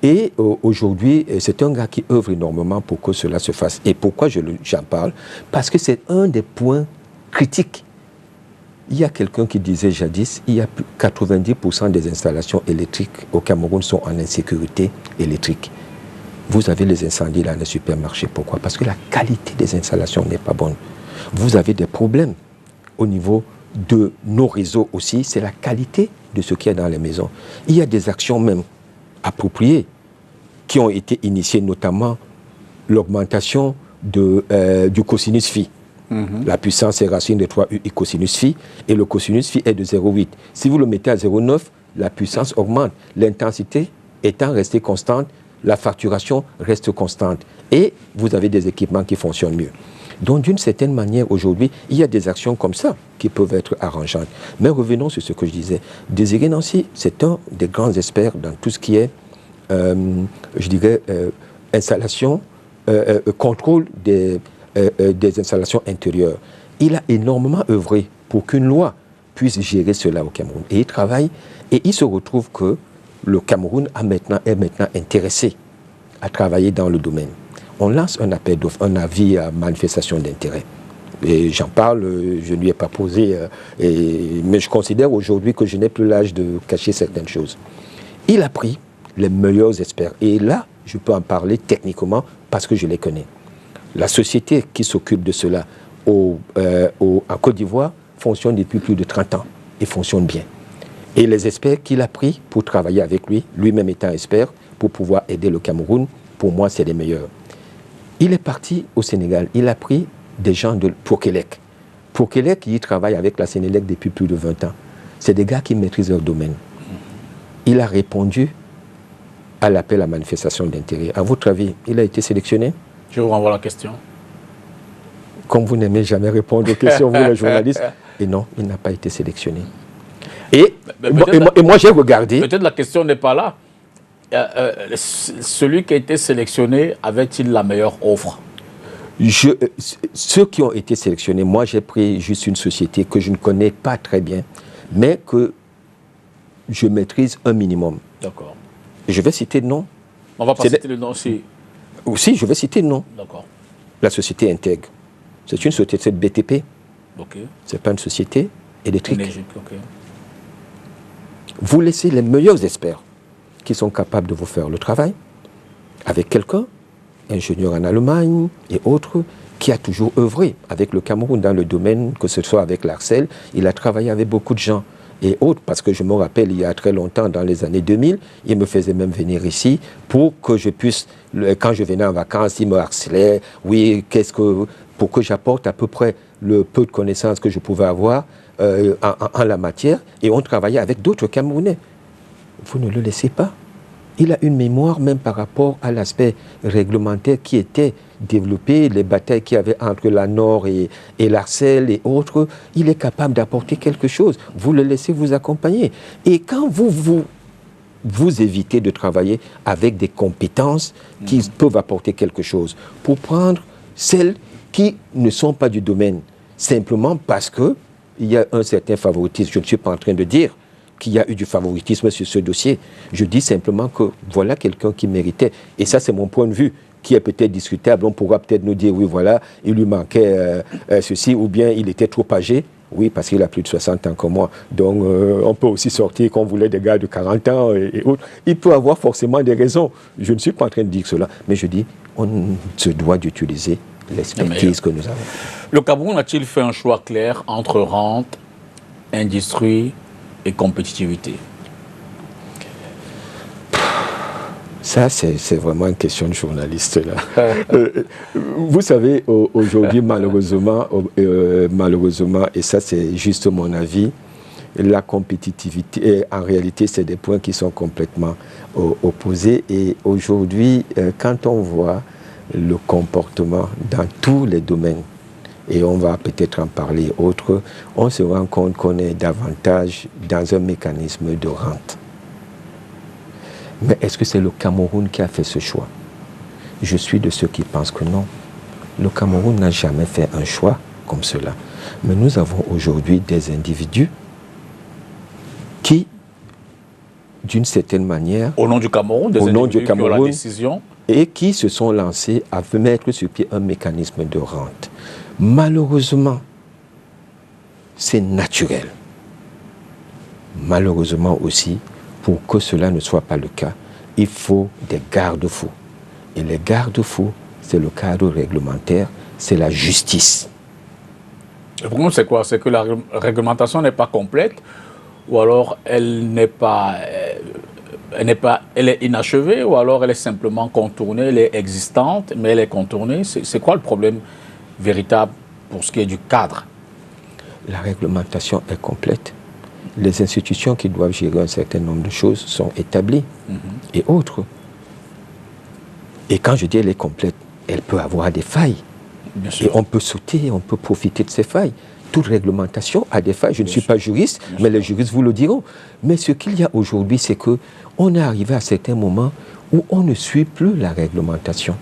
Et aujourd'hui, c'est un gars qui œuvre énormément pour que cela se fasse. Et pourquoi j'en parle? Parce que c'est un des points critiques. Il y a quelqu'un qui disait jadis, il y a 90% des installations électriques au Cameroun sont en insécurité électrique. Vous avez les incendies dans les supermarchés. Pourquoi? Parce que la qualité des installations n'est pas bonne. Vous avez des problèmes au niveau de nos réseaux aussi. C'est la qualité de ce qu'il y a dans les maisons. Il y a des actions même appropriées qui ont été initiées, notamment l'augmentation du cosinus phi. La puissance est racine de 3U et cosinus phi, et le cosinus phi est de 0,8. Si vous le mettez à 0,9, la puissance augmente. L'intensité étant restée constante, la facturation reste constante. Et vous avez des équipements qui fonctionnent mieux. Donc, d'une certaine manière, aujourd'hui, il y a des actions comme ça qui peuvent être arrangeantes. Mais revenons sur ce que je disais. Désiré Nancy, c'est un des grands experts dans tout ce qui est, je dirais, installation, contrôle des installations intérieures. Il a énormément œuvré pour qu'une loi puisse gérer cela au Cameroun. Et il travaille, et il se retrouve que le Cameroun est maintenant intéressé à travailler dans le domaine. On lance un appel d'offres, un avis à manifestation d'intérêt. Et j'en parle, je ne lui ai pas posé, mais je considère aujourd'hui que je n'ai plus l'âge de cacher certaines choses. Il a pris les meilleurs experts. Et là, je peux en parler techniquement parce que je les connais. La société qui s'occupe de cela en Côte d'Ivoire fonctionne depuis plus de 30 ans et fonctionne bien. Et les experts qu'il a pris pour travailler avec lui, lui-même étant expert, pour pouvoir aider le Cameroun, pour moi, c'est les meilleurs. Il est parti au Sénégal, il a pris des gens de Prokelec. Prokelec, il travaille avec la Sénélec depuis plus de 20 ans. C'est des gars qui maîtrisent leur domaine. Il a répondu à l'appel à manifestation d'intérêt. À votre avis, il a été sélectionné? Je vous renvoie la question. Comme vous n'aimez jamais répondre aux questions, vous les journalistes, et non, il n'a pas été sélectionné. Et moi, j'ai regardé. Peut-être la question n'est pas là. Celui qui a été sélectionné, avait-il la meilleure offre? Ceux qui ont été sélectionnés, moi j'ai pris juste une société que je ne connais pas très bien, mais que je maîtrise un minimum. D'accord. Je vais citer le nom. On va pas citer le nom aussi. Aussi, je vais citer le nom. D'accord. La société Intègre. C'est une société de BTP. Ok. Ce n'est pas une société électrique. Énergique, ok. Vous laissez les meilleurs experts qui sont capables de vous faire le travail avec quelqu'un, ingénieur en Allemagne et autres, qui a toujours œuvré avec le Cameroun dans le domaine, que ce soit avec l'Arcel. Il a travaillé avec beaucoup de gens et autres, parce que je me rappelle, il y a très longtemps, dans les années 2000, il me faisait même venir ici pour que je puisse, quand je venais en vacances, il me harcelait, oui, pour que j'apporte à peu près le peu de connaissances que je pouvais avoir en la matière, et on travaillait avec d'autres Camerounais. Vous ne le laissez pas. Il a une mémoire même par rapport à l'aspect réglementaire qui était développé, les batailles qu'il y avait entre la Nord et l'Arcel et autres. Il est capable d'apporter quelque chose. Vous le laissez vous accompagner. Et quand vous évitez de travailler avec des compétences qui peuvent apporter quelque chose, pour prendre celles qui ne sont pas du domaine, simplement parce qu'il y a un certain favoritisme. Je ne suis pas en train de dire qu'il y a eu du favoritisme sur ce dossier. Je dis simplement que voilà quelqu'un qui méritait. Et ça, c'est mon point de vue, qui est peut-être discutable. On pourra peut-être nous dire, oui, voilà, il lui manquait ceci, ou bien il était trop âgé. Oui, parce qu'il a plus de 60 ans que moi. Donc, on peut aussi sortir qu'on voulait des gars de 40 ans et autres. Il peut avoir forcément des raisons. Je ne suis pas en train de dire cela. Mais je dis, on se doit d'utiliser l'expertise que nous avons. Le Cameroun a-t-il fait un choix clair entre rente, industrie et compétitivité? Ça, c'est vraiment une question de journaliste, là. Vous savez, aujourd'hui, malheureusement, et ça, c'est juste mon avis, la compétitivité, en réalité, c'est des points qui sont complètement opposés. Et aujourd'hui, quand on voit le comportement dans tous les domaines, et on va peut-être en parler autre, on se rend compte qu'on est davantage dans un mécanisme de rente. Mais est-ce que c'est le Cameroun qui a fait ce choix? Je suis de ceux qui pensent que non. Le Cameroun n'a jamais fait un choix comme cela. Mais nous avons aujourd'hui des individus qui, d'une certaine manière, au nom du Cameroun, des individus qui ont la décision, et qui se sont lancés à mettre sur pied un mécanisme de rente. Malheureusement, c'est naturel. Malheureusement aussi, pour que cela ne soit pas le cas, il faut des garde-fous. Et les garde-fous, c'est le cadre réglementaire, c'est la justice. Le problème, c'est quoi? C'est que la réglementation n'est pas complète, ou alors elle est inachevée, ou alors elle est simplement contournée, elle est existante, mais elle est contournée. C'est quoi le problème véritable pour ce qui est du cadre? La réglementation est complète. Les institutions qui doivent gérer un certain nombre de choses sont établies et autres. Et quand je dis elle est complète, elle peut avoir des failles. Bien sûr. Et on peut sauter, on peut profiter de ces failles. Toute réglementation a des failles. Je ne suis pas juriste, mais les juristes vous le diront. Mais ce qu'il y a aujourd'hui, c'est qu'on est arrivé à certains moments où on ne suit plus la réglementation.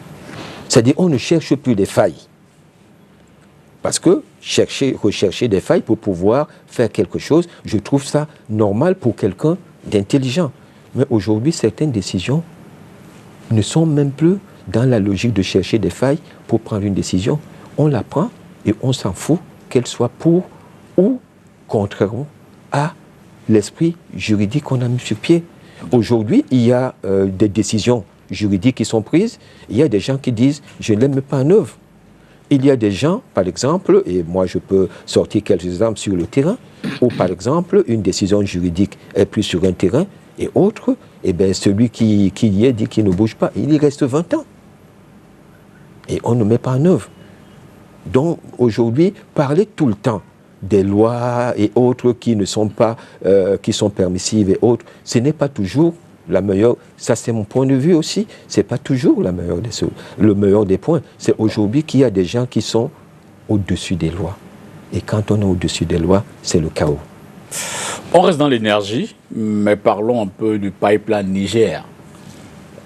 C'est-à-dire on ne cherche plus des failles. Parce que rechercher des failles pour pouvoir faire quelque chose, je trouve ça normal pour quelqu'un d'intelligent. Mais aujourd'hui, certaines décisions ne sont même plus dans la logique de chercher des failles pour prendre une décision. On la prend et on s'en fout qu'elle soit pour ou contrairement à l'esprit juridique qu'on a mis sur pied. Aujourd'hui, il y a des décisions juridiques qui sont prises. Il y a des gens qui disent « je ne les mets pas en œuvre ». Il y a des gens, par exemple, et moi je peux sortir quelques exemples sur le terrain, où par exemple une décision juridique est prise sur un terrain, et autre, eh bien, celui qui y est dit qu'il ne bouge pas, il y reste 20 ans. Et on ne met pas en œuvre. Donc aujourd'hui, parler tout le temps des lois et autres qui ne sont pas, qui sont permissives et autres, ce n'est pas toujours la meilleure, ça c'est mon point de vue aussi, c'est pas toujours le meilleur des points. C'est aujourd'hui qu'il y a des gens qui sont au-dessus des lois. Et quand on est au-dessus des lois, c'est le chaos. On reste dans l'énergie, mais parlons un peu du pipeline Niger,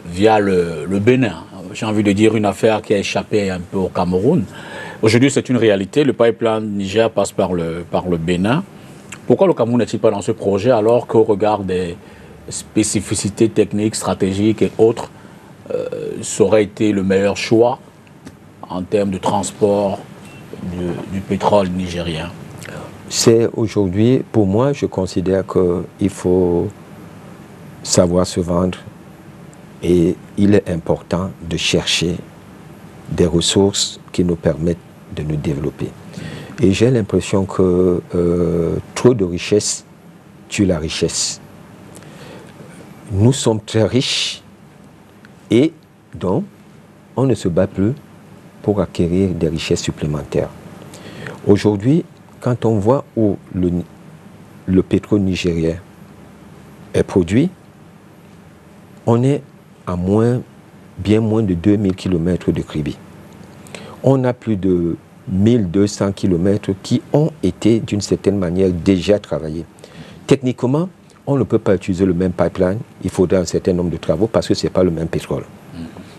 via le Bénin. J'ai envie de dire une affaire qui a échappé un peu au Cameroun. Aujourd'hui, c'est une réalité. Le pipeline Niger passe par le Bénin. Pourquoi le Cameroun n'est-il pas dans ce projet alors qu'au regard des spécificités techniques, stratégiques et autres, ça aurait été le meilleur choix en termes de transport du pétrole nigérien? C'est aujourd'hui, pour moi, je considère qu'il faut savoir se vendre et il est important de chercher des ressources qui nous permettent de nous développer. Et j'ai l'impression que trop de richesse tue la richesse. Nous sommes très riches et donc on ne se bat plus pour acquérir des richesses supplémentaires. Aujourd'hui, quand on voit où le pétrole nigérien est produit, on est à bien moins de 2000 km de Kribi. On a plus de 1200 km qui ont été d'une certaine manière déjà travaillés. Techniquement, on ne peut pas utiliser le même pipeline, il faudra un certain nombre de travaux parce que ce n'est pas le même pétrole.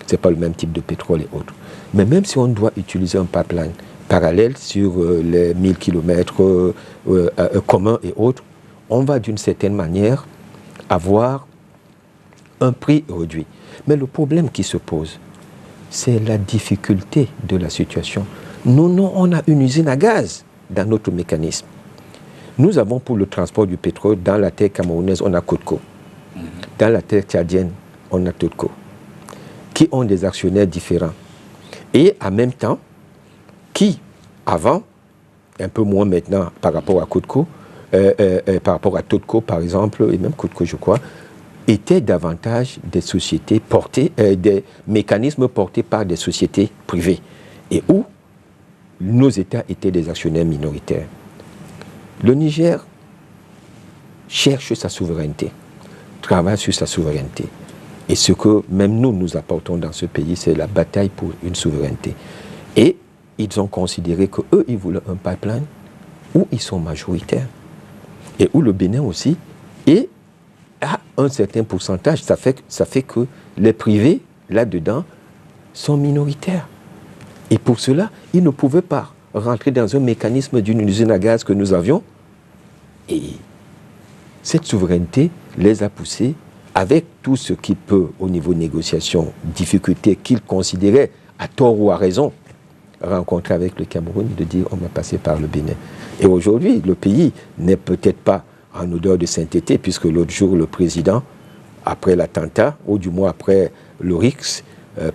Ce n'est pas le même type de pétrole et autres. Mais même si on doit utiliser un pipeline parallèle sur les 1000 km communs et autres, on va d'une certaine manière avoir un prix réduit. Mais le problème qui se pose, c'est la difficulté de la situation. Nous, on a une usine à gaz dans notre mécanisme. Nous avons pour le transport du pétrole, dans la terre camerounaise, on a Codco. Dans la terre tchadienne, on a Totco, qui ont des actionnaires différents. Et en même temps, qui, avant, un peu moins maintenant par rapport à Codco, par rapport à Totco par exemple, et même Codco je crois, étaient davantage des sociétés portées, des mécanismes portés par des sociétés privées, et où nos États étaient des actionnaires minoritaires. Le Niger cherche sa souveraineté, travaille sur sa souveraineté. Et ce que même nous apportons dans ce pays, c'est la bataille pour une souveraineté. Et ils ont considéré qu'eux, ils voulaient un pipeline où ils sont majoritaires. Et où le Bénin aussi est à un certain pourcentage. Ça fait que les privés, là-dedans, sont minoritaires. Et pour cela, ils ne pouvaient pas rentrer dans un mécanisme d'une usine à gaz que nous avions. Et cette souveraineté les a poussés, avec tout ce qui peut, au niveau négociation, difficultés qu'ils considéraient, à tort ou à raison, rencontrer avec le Cameroun, de dire on va passer par le Bénin. Et aujourd'hui, le pays n'est peut-être pas en odeur de sainteté, puisque l'autre jour, le président, après l'attentat, ou du moins après le RICS,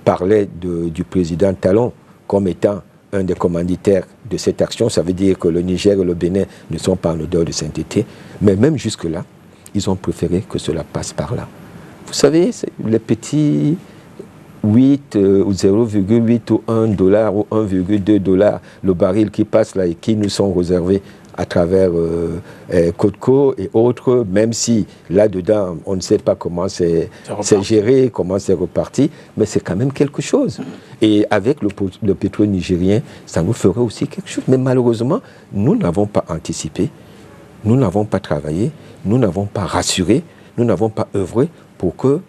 parlait du président Talon comme étant un des commanditaires de cette action. Ça veut dire que le Niger et le Bénin ne sont pas en odeur de sainteté. Mais même jusque-là, ils ont préféré que cela passe par là. Vous savez, les petits 8 ou 0,8 ou 1 dollar ou 1,2 dollar, le baril qui passe là et qui nous sont réservés à travers Codco et autres, même si là-dedans, on ne sait pas comment c'est géré, comment c'est reparti, mais c'est quand même quelque chose. Et avec le pétrole nigérien, ça nous ferait aussi quelque chose. Mais malheureusement, nous n'avons pas anticipé, nous n'avons pas travaillé, nous n'avons pas rassuré, nous n'avons pas œuvré pour que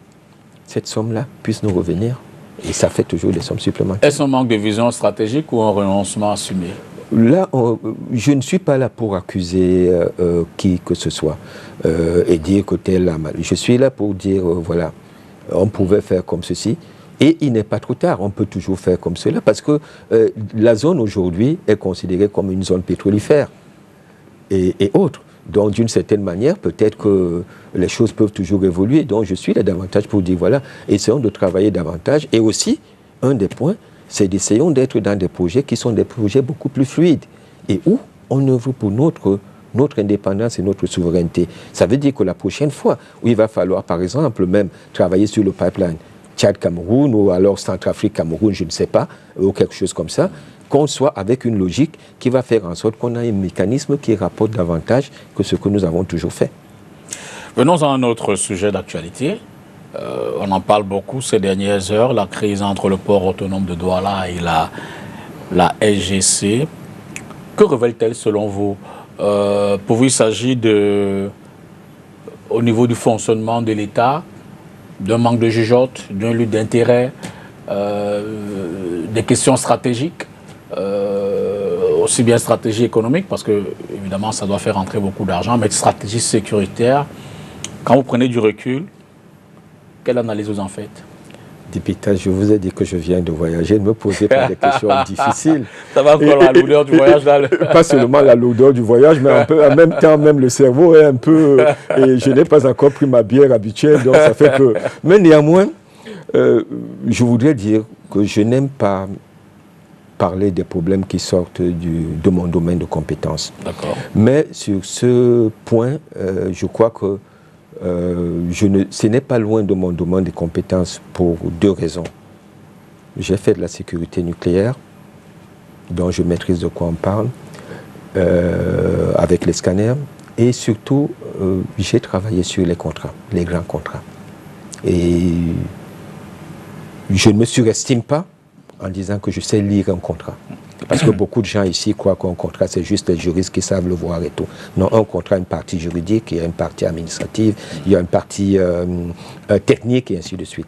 cette somme-là puisse nous revenir. Et ça fait toujours des sommes supplémentaires. Est-ce un manque de vision stratégique ou un renoncement assumé? Là, je ne suis pas là pour accuser qui que ce soit et dire que tel a mal. Je suis là pour dire, voilà, on pouvait faire comme ceci. Et il n'est pas trop tard, on peut toujours faire comme cela, parce que la zone aujourd'hui est considérée comme une zone pétrolifère et autres. Donc, d'une certaine manière, peut-être que les choses peuvent toujours évoluer. Donc, je suis là davantage pour dire, voilà, essayons de travailler davantage. Et aussi, un des points, c'est d'essayons d'être dans des projets qui sont des projets beaucoup plus fluides et où on œuvre pour notre indépendance et notre souveraineté. Ça veut dire que la prochaine fois où il va falloir, par exemple, même travailler sur le pipeline Tchad-Cameroun ou alors Centrafrique-Cameroun, je ne sais pas, ou quelque chose comme ça, qu'on soit avec une logique qui va faire en sorte qu'on a un mécanisme qui rapporte davantage que ce que nous avons toujours fait. Venons à un autre sujet d'actualité. On en parle beaucoup ces dernières heures, la crise entre le port autonome de Douala et la SGC. Que révèle-t-elle selon vous? Pour vous, il s'agit au niveau du fonctionnement de l'État, d'un manque de jugeote, d'une lutte d'intérêt, des questions stratégiques, aussi bien stratégie économique, parce que évidemment ça doit faire rentrer beaucoup d'argent, mais stratégie sécuritaire. Quand vous prenez du recul, quelle analyse vous en faites? Député, je vous ai dit que je viens de voyager. Ne me posez pas des questions difficiles. Ça va encore la lourdeur du voyage là. Pas seulement la lourdeur du voyage, mais en même temps, même le cerveau est un peu... et je n'ai pas encore pris ma bière habituelle, donc ça fait que... Mais néanmoins, je voudrais dire que je n'aime pas parler des problèmes qui sortent de mon domaine de compétences. D'accord. Mais sur ce point, je crois que ce n'est pas loin de mon domaine de compétences pour deux raisons. J'ai fait de la sécurité nucléaire, dont je maîtrise de quoi on parle, avec les scanners, et surtout, j'ai travaillé sur les contrats, les grands contrats. Et je ne me surestime pas en disant que je sais lire un contrat. Parce que beaucoup de gens ici croient qu'un contrat, c'est juste les juristes qui savent le voir et tout. Non, un contrat a une partie juridique, il y a une partie administrative, il y a une partie technique et ainsi de suite.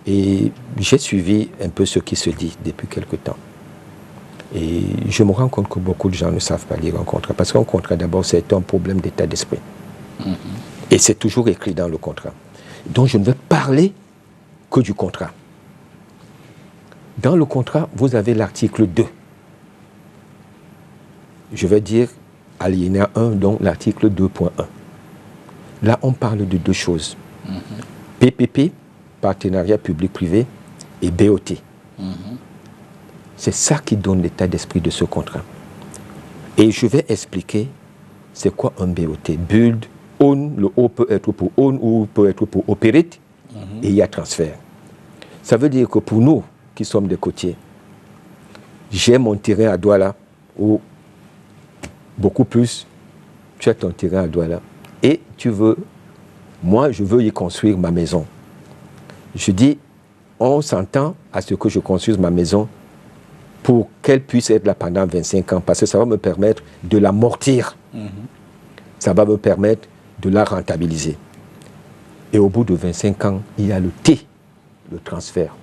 Et j'ai suivi un peu ce qui se dit depuis quelque temps. Et je me rends compte que beaucoup de gens ne savent pas lire un contrat. Parce qu'un contrat, d'abord, c'est un problème d'état d'esprit. Et c'est toujours écrit dans le contrat. Donc, je ne vais parler que du contrat. Dans le contrat, vous avez l'article 2. Je vais dire alinéa 1, donc l'article 2.1. Là, on parle de deux choses. PPP, partenariat public-privé, et BOT. C'est ça qui donne l'état d'esprit de ce contrat. Et je vais expliquer c'est quoi un BOT. Build, own, le O peut être pour own ou peut être pour operate, et il y a transfert. Ça veut dire que pour nous, qui sommes des côtiers, j'ai mon terrain à Douala, ou beaucoup plus, tu as ton terrain à Douala, et tu veux, moi je veux y construire ma maison. Je dis, on s'entend à ce que je construise ma maison pour qu'elle puisse être là pendant 25 ans, parce que ça va me permettre de l'amortir. Ça va me permettre de la rentabiliser. Et au bout de 25 ans, il y a le T, le transfert.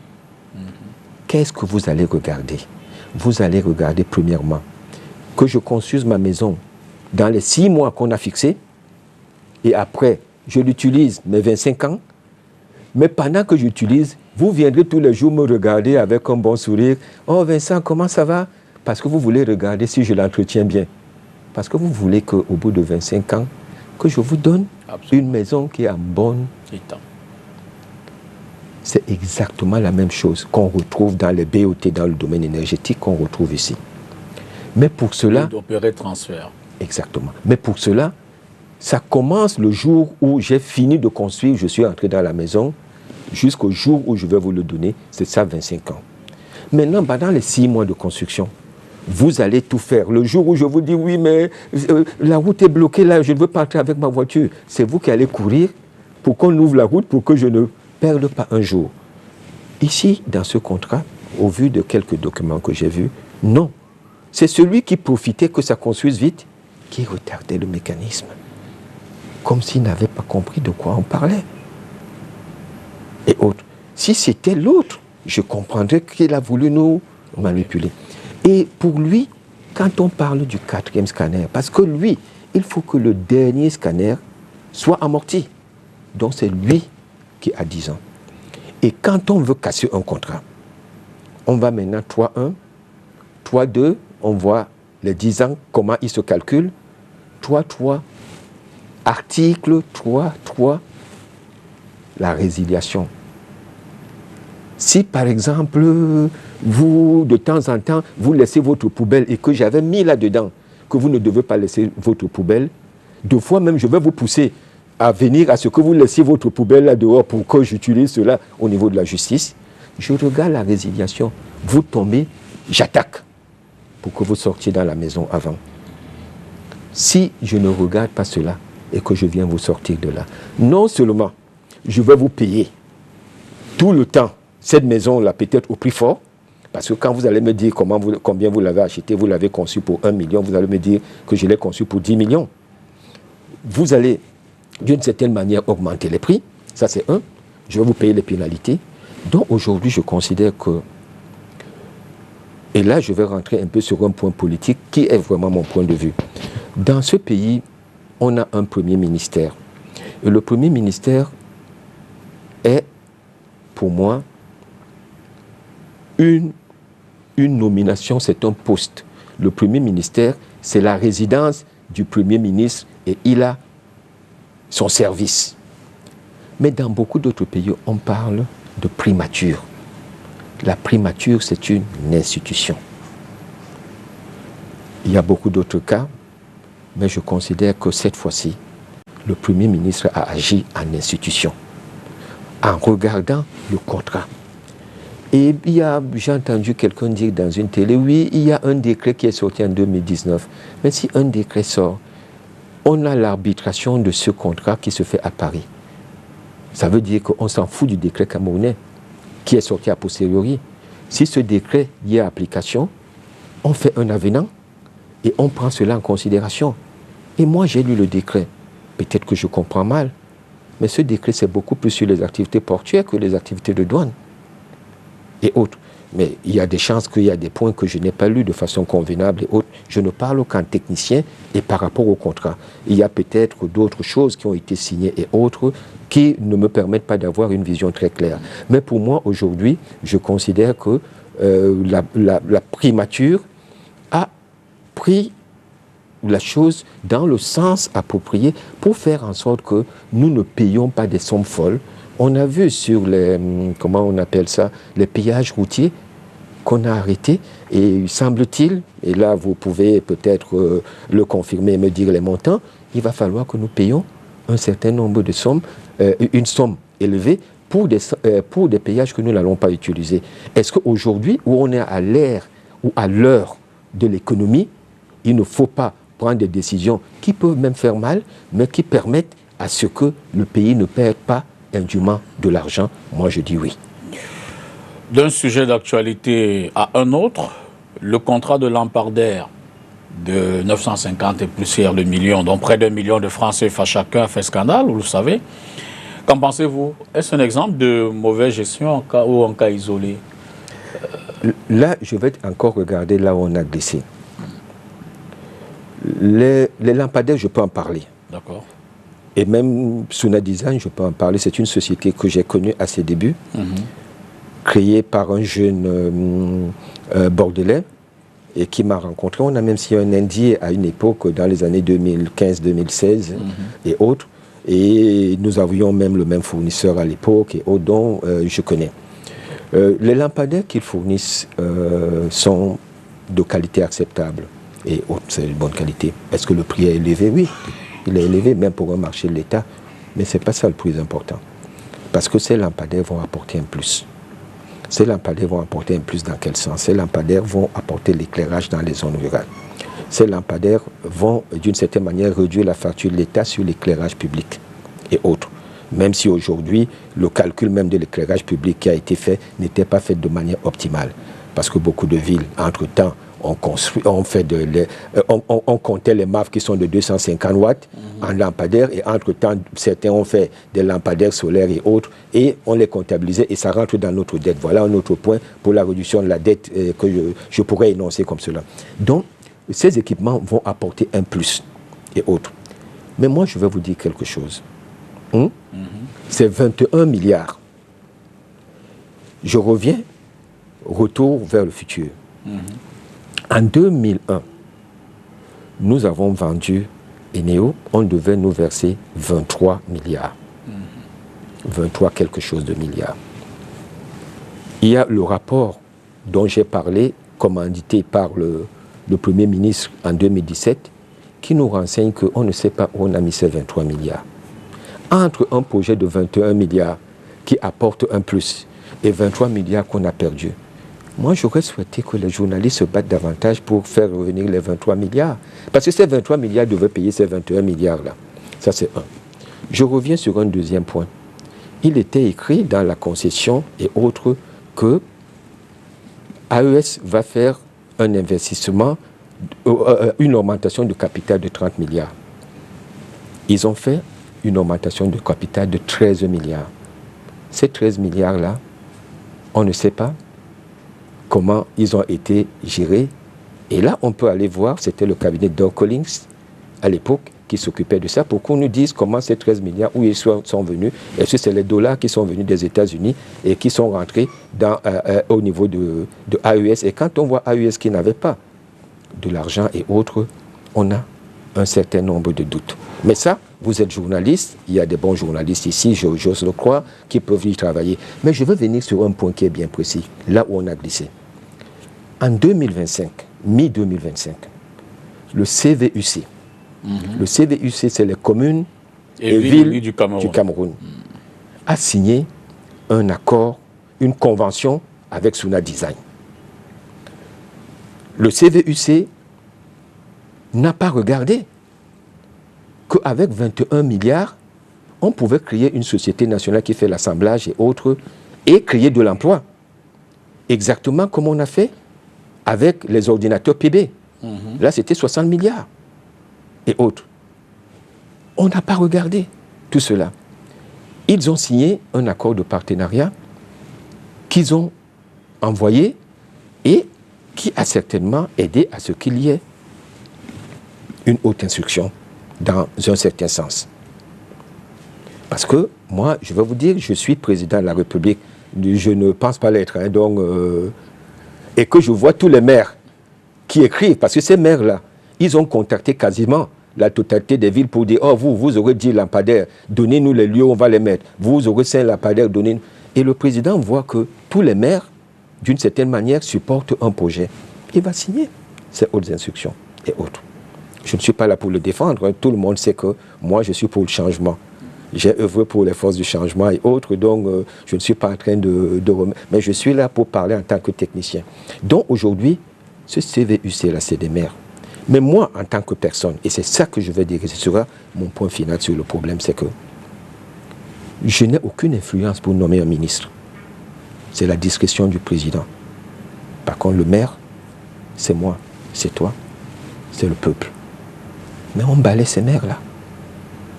Qu'est-ce que vous allez regarder? Vous allez regarder premièrement que je construise ma maison dans les 6 mois qu'on a fixés, et après, je l'utilise mes 25 ans, mais pendant que j'utilise, vous viendrez tous les jours me regarder avec un bon sourire. « Oh Vincent, comment ça va ?» Parce que vous voulez regarder si je l'entretiens bien. Parce que vous voulez qu'au bout de 25 ans, que je vous donne une maison qui est en bonne état. C'est exactement la même chose qu'on retrouve dans les BOT, dans le domaine énergétique, qu'on retrouve ici. Mais pour cela... D'opérer transfert. Exactement. Mais pour cela, ça commence le jour où j'ai fini de construire, je suis entré dans la maison, jusqu'au jour où je vais vous le donner, c'est ça 25 ans. Maintenant, dans les 6 mois de construction, vous allez tout faire. Le jour où je vous dis, oui, mais la route est bloquée là, je ne veux pas entrer avec ma voiture, c'est vous qui allez courir pour qu'on ouvre la route, pour que je ne perde pas un jour. Ici, dans ce contrat, au vu de quelques documents que j'ai vus, non. C'est celui qui profitait que ça construise vite, qui retardait le mécanisme. Comme s'il n'avait pas compris de quoi on parlait. Et autres. Si c'était l'autre, je comprendrais qu'il a voulu nous manipuler. Et pour lui, quand on parle du 4e scanner, parce que lui, il faut que le dernier scanner soit amorti. Donc c'est lui qui a 10 ans. Et quand on veut casser un contrat, on va maintenant 3.1, 3.2, on voit les 10 ans, comment ils se calculent. 3.3, article 3.3, la résiliation. Si par exemple, vous, de temps en temps, vous laissez votre poubelle et que j'avais mis là-dedans que vous ne devez pas laisser votre poubelle, 2 fois même je vais vous pousser à venir à ce que vous laissiez votre poubelle là dehors pour que j'utilise cela au niveau de la justice. Je regarde la résiliation. Vous tombez, j'attaque pour que vous sortiez dans la maison avant. Si je ne regarde pas cela et que je viens vous sortir de là, non seulement je vais vous payer tout le temps cette maison-là peut-être au prix fort, parce que quand vous allez me dire combien vous l'avez acheté, vous l'avez conçu pour 1 million, vous allez me dire que je l'ai conçu pour 10 millions. Vous allez d'une certaine manière augmenter les prix, ça c'est un, je vais vous payer les pénalités. Donc aujourd'hui je considère que, et là je vais rentrer un peu sur un point politique qui est vraiment mon point de vue. Dans ce pays, on a un premier ministère. Et le premier ministère est, pour moi, une nomination, c'est un poste. Le Premier ministère, c'est la résidence du Premier ministre et il a son service. Mais dans beaucoup d'autres pays, on parle de primature. La primature, c'est une institution. Il y a beaucoup d'autres cas, mais je considère que cette fois-ci, le Premier ministre a agi en institution, en regardant le contrat. Et j'ai entendu quelqu'un dire dans une télé, oui, il y a un décret qui est sorti en 2019. Mais si un décret sort, on a l'arbitration de ce contrat qui se fait à Paris. Ça veut dire qu'on s'en fout du décret camerounais qui est sorti a posteriori. Si ce décret y est application, on fait un avenant et on prend cela en considération. Et moi, j'ai lu le décret. Peut-être que je comprends mal, mais ce décret, c'est beaucoup plus sur les activités portuaires que les activités de douane et autres. Mais il y a des chances qu'il y a des points que je n'ai pas lus de façon convenable et autres. Je ne parle qu'en technicien et par rapport au contrat. Il y a peut-être d'autres choses qui ont été signées et autres qui ne me permettent pas d'avoir une vision très claire. Mais pour moi, aujourd'hui, je considère que la primature a pris la chose dans le sens approprié pour faire en sorte que nous ne payons pas des sommes folles. On a vu sur les, comment on appelle ça, les péages routiers qu'on a arrêtés et semble-t-il, et là vous pouvez peut-être le confirmer et me dire les montants, il va falloir que nous payions un certain nombre de sommes, une somme élevée pour des péages que nous n'allons pas utiliser. Est-ce qu'aujourd'hui, où on est à l'ère ou à l'heure de l'économie, il ne faut pas prendre des décisions qui peuvent même faire mal, mais qui permettent à ce que le pays ne perde pas indûment de l'argent? Moi, je dis oui. D'un sujet d'actualité à un autre, le contrat de Lampardère de 950 et plusieurs de millions, dont près d'1 million de francs CFA chacun, a fait scandale, vous le savez. Qu'en pensez-vous? Est-ce un exemple de mauvaise gestion en cas, ou en cas isolé? Là, je vais encore regarder là où on a glissé. Les lampadaires, je peux en parler. D'accord. Et même Suna Design, je peux en parler. C'est une société que j'ai connue à ses débuts, créée par un jeune bordelais et qui m'a rencontré. On a même signé un NDA à une époque, dans les années 2015-2016 et autres. Et nous avions même le même fournisseur à l'époque et autres dont je connais. Les lampadaires qu'ils fournissent sont de qualité acceptable et autres, c'est de bonne qualité. Est-ce que le prix est élevé? Oui, il est élevé même pour un marché de l'État, mais ce n'est pas ça le plus important. Parce que ces lampadaires vont apporter un plus. Ces lampadaires vont apporter un plus dans quel sens? Ces lampadaires vont apporter l'éclairage dans les zones rurales. Ces lampadaires vont, d'une certaine manière, réduire la facture de l'État sur l'éclairage public et autres. Même si aujourd'hui, le calcul même de l'éclairage public qui a été fait n'était pas fait de manière optimale. Parce que beaucoup de villes, entre-temps, on comptait les MAF qui sont de 250 watts en lampadaires et entre-temps, certains ont fait des lampadaires solaires et autres et on les comptabilisait et ça rentre dans notre dette. Voilà un autre point pour la réduction de la dette que je pourrais énoncer comme cela. Donc, ces équipements vont apporter un plus et autres. Mais moi, je vais vous dire quelque chose. C'est 21 milliards. Je reviens, retour vers le futur. En 2001, nous avons vendu Eneo, on devait nous verser 23 milliards. 23 quelque chose de milliards. Il y a le rapport dont j'ai parlé, commandité par le Premier ministre en 2017, qui nous renseigne qu'on ne sait pas où on a mis ces 23 milliards. Entre un projet de 21 milliards qui apporte un plus et 23 milliards qu'on a perdus, moi, j'aurais souhaité que les journalistes se battent davantage pour faire revenir les 23 milliards. Parce que ces 23 milliards devaient payer ces 21 milliards-là. Ça, c'est un. Je reviens sur un deuxième point. Il était écrit dans la concession et autres que AES va faire un investissement, une augmentation de capital de 30 milliards. Ils ont fait une augmentation de capital de 13 milliards. Ces 13 milliards-là, on ne sait pas comment ils ont été gérés. Et là, on peut aller voir, c'était le cabinet Dow Collins, à l'époque, qui s'occupaient de ça pour qu'on nous dise comment ces 13 milliards, où ils sont venus. Est-ce que c'est les dollars qui sont venus des États-Unis et qui sont rentrés au niveau de AES. Et quand on voit AES qui n'avait pas de l'argent et autres, on a un certain nombre de doutes. Mais ça, vous êtes journaliste, il y a des bons journalistes ici, j'ose le croire, qui peuvent y travailler. Mais je veux venir sur un point qui est bien précis, là où on a glissé. En 2025, mi-2025, le CVUC, le CVUC, c'est les communes et villes du Cameroun, a signé un accord, une convention avec Suna Design. Le CVUC n'a pas regardé qu'avec 21 milliards, on pouvait créer une société nationale qui fait l'assemblage et autres, et créer de l'emploi. Exactement comme on a fait avec les ordinateurs PB. Là, c'était 60 milliards et autres. On n'a pas regardé tout cela. Ils ont signé un accord de partenariat qu'ils ont envoyé et qui a certainement aidé à ce qu'il y ait une haute instruction dans un certain sens. Parce que moi, je vais vous dire, je suis président de la République, je ne pense pas l'être, hein, et que je vois tous les maires qui écrivent, parce que ces maires-là, ils ont contacté quasiment la totalité des villes pour dire, oh, vous aurez 10 lampadaires, donnez-nous les lieux, on va les mettre. Vous aurez 5 lampadaires, donnez-nous. Et le président voit que tous les maires, d'une certaine manière, supportent un projet. Il va signer ces hautes instructions et autres. Je ne suis pas là pour le défendre, hein. Tout le monde sait que moi, je suis pour le changement. J'ai œuvré pour les forces du changement et autres, donc je ne suis pas en train de remettre. Mais je suis là pour parler en tant que technicien. Donc aujourd'hui, ce CVUC-là, c'est des maires. Mais moi, en tant que personne, et c'est ça que je vais dire, ce sera mon point final sur le problème, c'est que je n'ai aucune influence pour nommer un ministre. C'est la discrétion du président. Par contre, le maire, c'est moi, c'est toi, c'est le peuple. Mais on balaie ces maires-là.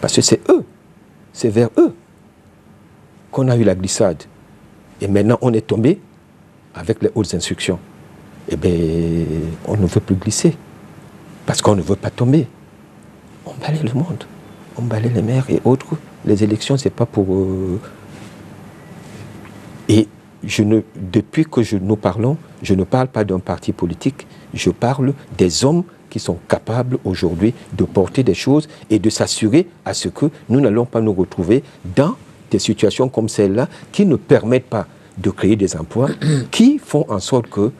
Parce que c'est eux, c'est vers eux qu'on a eu la glissade. Et maintenant, on est tombé avec les hautes instructions. Eh bien, on ne veut plus glisser. Parce qu'on ne veut pas tomber. On balaie le monde. On balaie les maires et autres. Les élections, c'est pas pour... Et depuis que nous parlons, je ne parle pas d'un parti politique. Je parle des hommes qui sont capables aujourd'hui de porter des choses et de s'assurer à ce que nous n'allons pas nous retrouver dans des situations comme celle-là qui ne permettent pas de créer des emplois, qui font en sorte que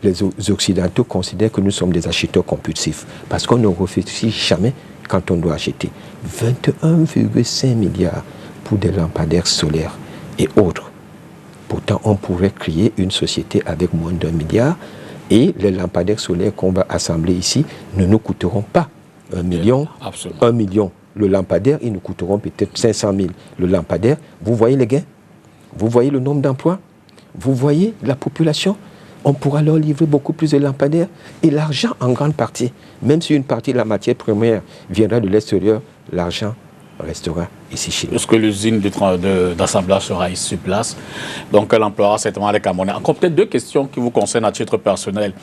les Occidentaux considèrent que nous sommes des acheteurs compulsifs. Parce qu'on ne réfléchit jamais quand on doit acheter. 21,5 milliards pour des lampadaires solaires et autres. Pourtant, on pourrait créer une société avec moins d'1 milliard et les lampadaires solaires qu'on va assembler ici ne nous coûteront pas 1 million. Absolument. 1 million. Le lampadaire, ils nous coûteront peut-être 500 000. Le lampadaire, vous voyez les gains? Vous voyez le nombre d'emplois? Vous voyez la population? On pourra leur livrer beaucoup plus de lampadaires. Et l'argent, en grande partie, même si une partie de la matière première viendra de l'extérieur, l'argent restera ici chez nous. Est-ce que l'usine d'assemblage sera ici sur place? Donc, elle emploiera certainement les Camerounais. Encore peut-être 2 questions qui vous concernent à titre personnel.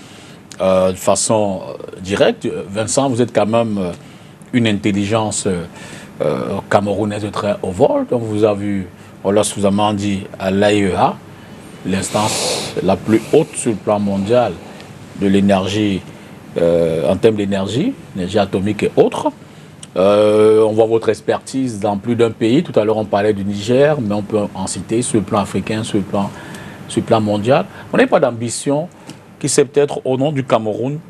De façon directe, Vincent, vous êtes quand même une intelligence camerounaise de très haut vol. Donc, vous avez vu, on l'a suffisamment dit, à l'AIEA, l'instance la plus haute sur le plan mondial de l'énergie, en termes d'énergie, énergie atomique et autres. On voit votre expertise dans plus d'un pays. Tout à l'heure, on parlait du Niger, mais on peut en citer sur le plan africain, sur le plan mondial. On n'a pas d'ambition qui c'est peut-être au nom du Cameroun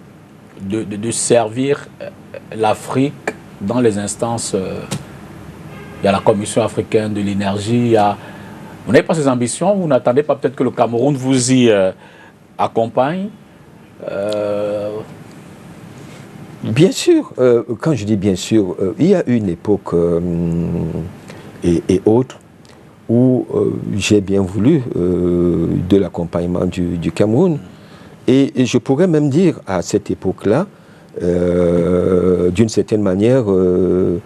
de servir l'Afrique dans les instances. Il y a la Commission africaine de l'énergie. Vous n'avez pas ces ambitions? Vous n'attendez pas peut-être que le Cameroun vous y accompagne? Bien sûr, quand je dis bien sûr, il y a une époque et autre où j'ai bien voulu de l'accompagnement du Cameroun. Et je pourrais même dire à cette époque-là, d'une certaine manière, le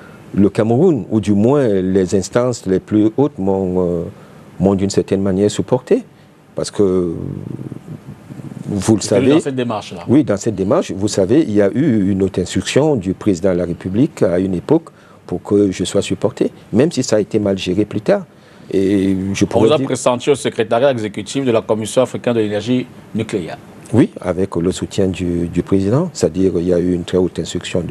Cameroun, ou du moins les instances les plus hautes m'ont d'une certaine manière supporté. Parce que vous le savez... Dans cette démarche-là. Oui, dans cette démarche, vous savez, il y a eu une autre instruction du président de la République à une époque pour que je sois supporté, même si ça a été mal géré plus tard. Et on vous a pressenti au secrétariat exécutif de la Commission africaine de l'énergie nucléaire. Oui, avec le soutien du président, c'est-à-dire il y a eu une très haute instruction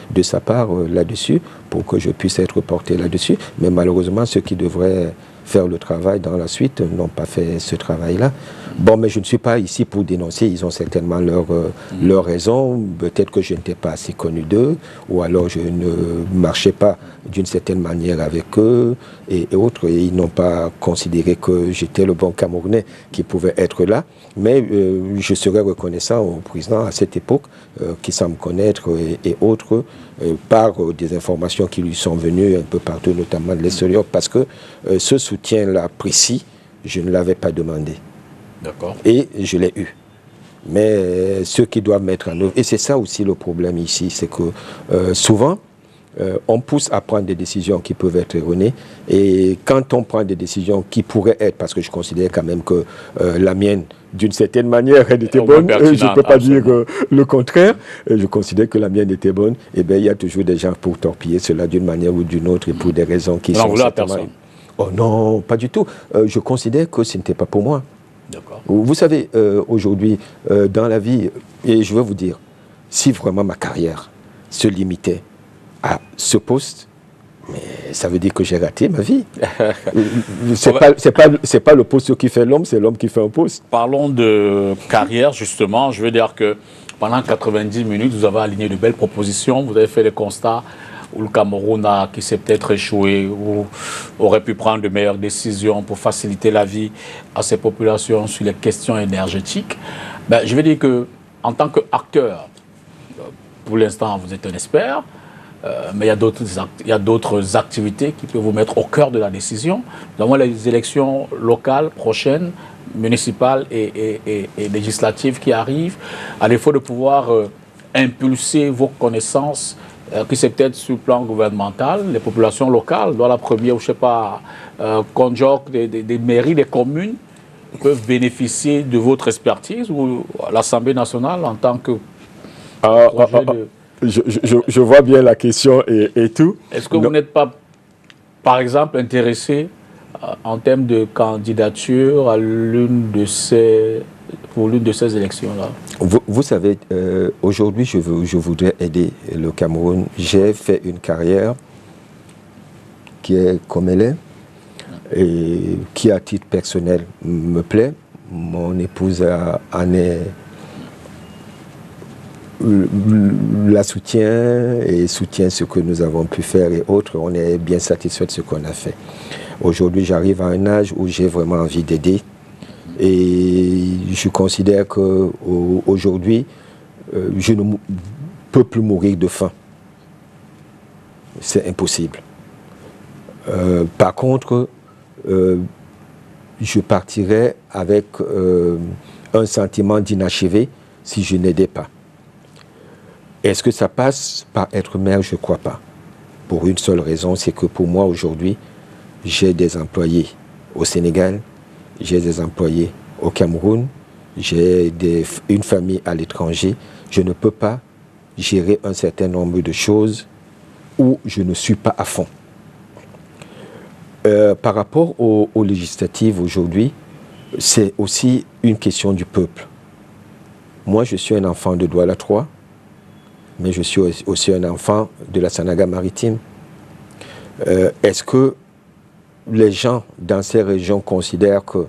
de sa part là-dessus pour que je puisse être porté là-dessus. Mais malheureusement, ceux qui devraient faire le travail dans la suite n'ont pas fait ce travail-là. Bon, mais je ne suis pas ici pour dénoncer, ils ont certainement leurs raisons. Peut-être que je n'étais pas assez connu d'eux, ou alors je ne marchais pas d'une certaine manière avec eux et autres, et ils n'ont pas considéré que j'étais le bon Camerounais qui pouvait être là. Mais je serais reconnaissant au président à cette époque, qui semble connaître et autres, par des informations qui lui sont venues un peu partout, notamment de l'extérieur, parce que ce soutien-là précis, je ne l'avais pas demandé. D'accord. Et je l'ai eu. Mais ceux qui doivent mettre en œuvre, et c'est ça aussi le problème ici, c'est que souvent, on pousse à prendre des décisions qui peuvent être erronées. Et quand on prend des décisions qui pourraient être, parce que je considère quand même que la mienne, d'une certaine manière, elle était bonne, je ne peux pas dire le contraire, je considère que la mienne était bonne, et bien il y a toujours des gens pour torpiller cela d'une manière ou d'une autre, et pour des raisons qui sont certainement... Oh non, pas du tout. Je considère que ce n'était pas pour moi. Vous savez, aujourd'hui, dans la vie, et je veux vous dire, si vraiment ma carrière se limitait à ce poste, mais ça veut dire que j'ai raté ma vie. C'est pas le poste qui fait l'homme, c'est l'homme qui fait un poste. Parlons de carrière, justement. Je veux dire que pendant 90 minutes, vous avez aligné de belles propositions. Vous avez fait les constats où le Cameroun qui s'est peut-être échoué, ou aurait pu prendre de meilleures décisions pour faciliter la vie à ses populations sur les questions énergétiques. Ben, je veux dire qu'en tant qu'acteur, pour l'instant, vous êtes un expert. Mais il y a d'autres activités qui peuvent vous mettre au cœur de la décision. Nous avons les élections locales prochaines, municipales et législatives qui arrivent. À défaut de pouvoir impulser vos connaissances, qui c'est peut-être sur le plan gouvernemental, les populations locales, dans la première, je ne sais pas, conjoncte des mairies, des communes, peuvent bénéficier de votre expertise, ou l'Assemblée nationale en tant que projet de... Je vois bien la question et tout. Est-ce que vous n'êtes pas, par exemple, intéressé en termes de candidature à pour l'une de ces élections-là? Vous savez, aujourd'hui, je voudrais aider le Cameroun. J'ai fait une carrière qui est comme elle est et qui, à titre personnel, me plaît. Mon épouse en est... la soutient et soutient ce que nous avons pu faire et autres. On est bien satisfait de ce qu'on a fait. Aujourd'hui, j'arrive à un âge où j'ai vraiment envie d'aider. Et je considère qu'aujourd'hui, je ne peux plus mourir de faim. C'est impossible. Par contre, je partirais avec un sentiment d'inachevé si je n'aidais pas. Est-ce que ça passe par être maire? Je ne crois pas. Pour une seule raison, c'est que pour moi aujourd'hui, j'ai des employés au Sénégal, j'ai des employés au Cameroun, j'ai une famille à l'étranger. Je ne peux pas gérer un certain nombre de choses où je ne suis pas à fond. Par rapport aux législatives aujourd'hui, c'est aussi une question du peuple. Moi, je suis un enfant de Douala 3. Mais je suis aussi un enfant de la Sanaga maritime. Est-ce que les gens dans ces régions considèrent que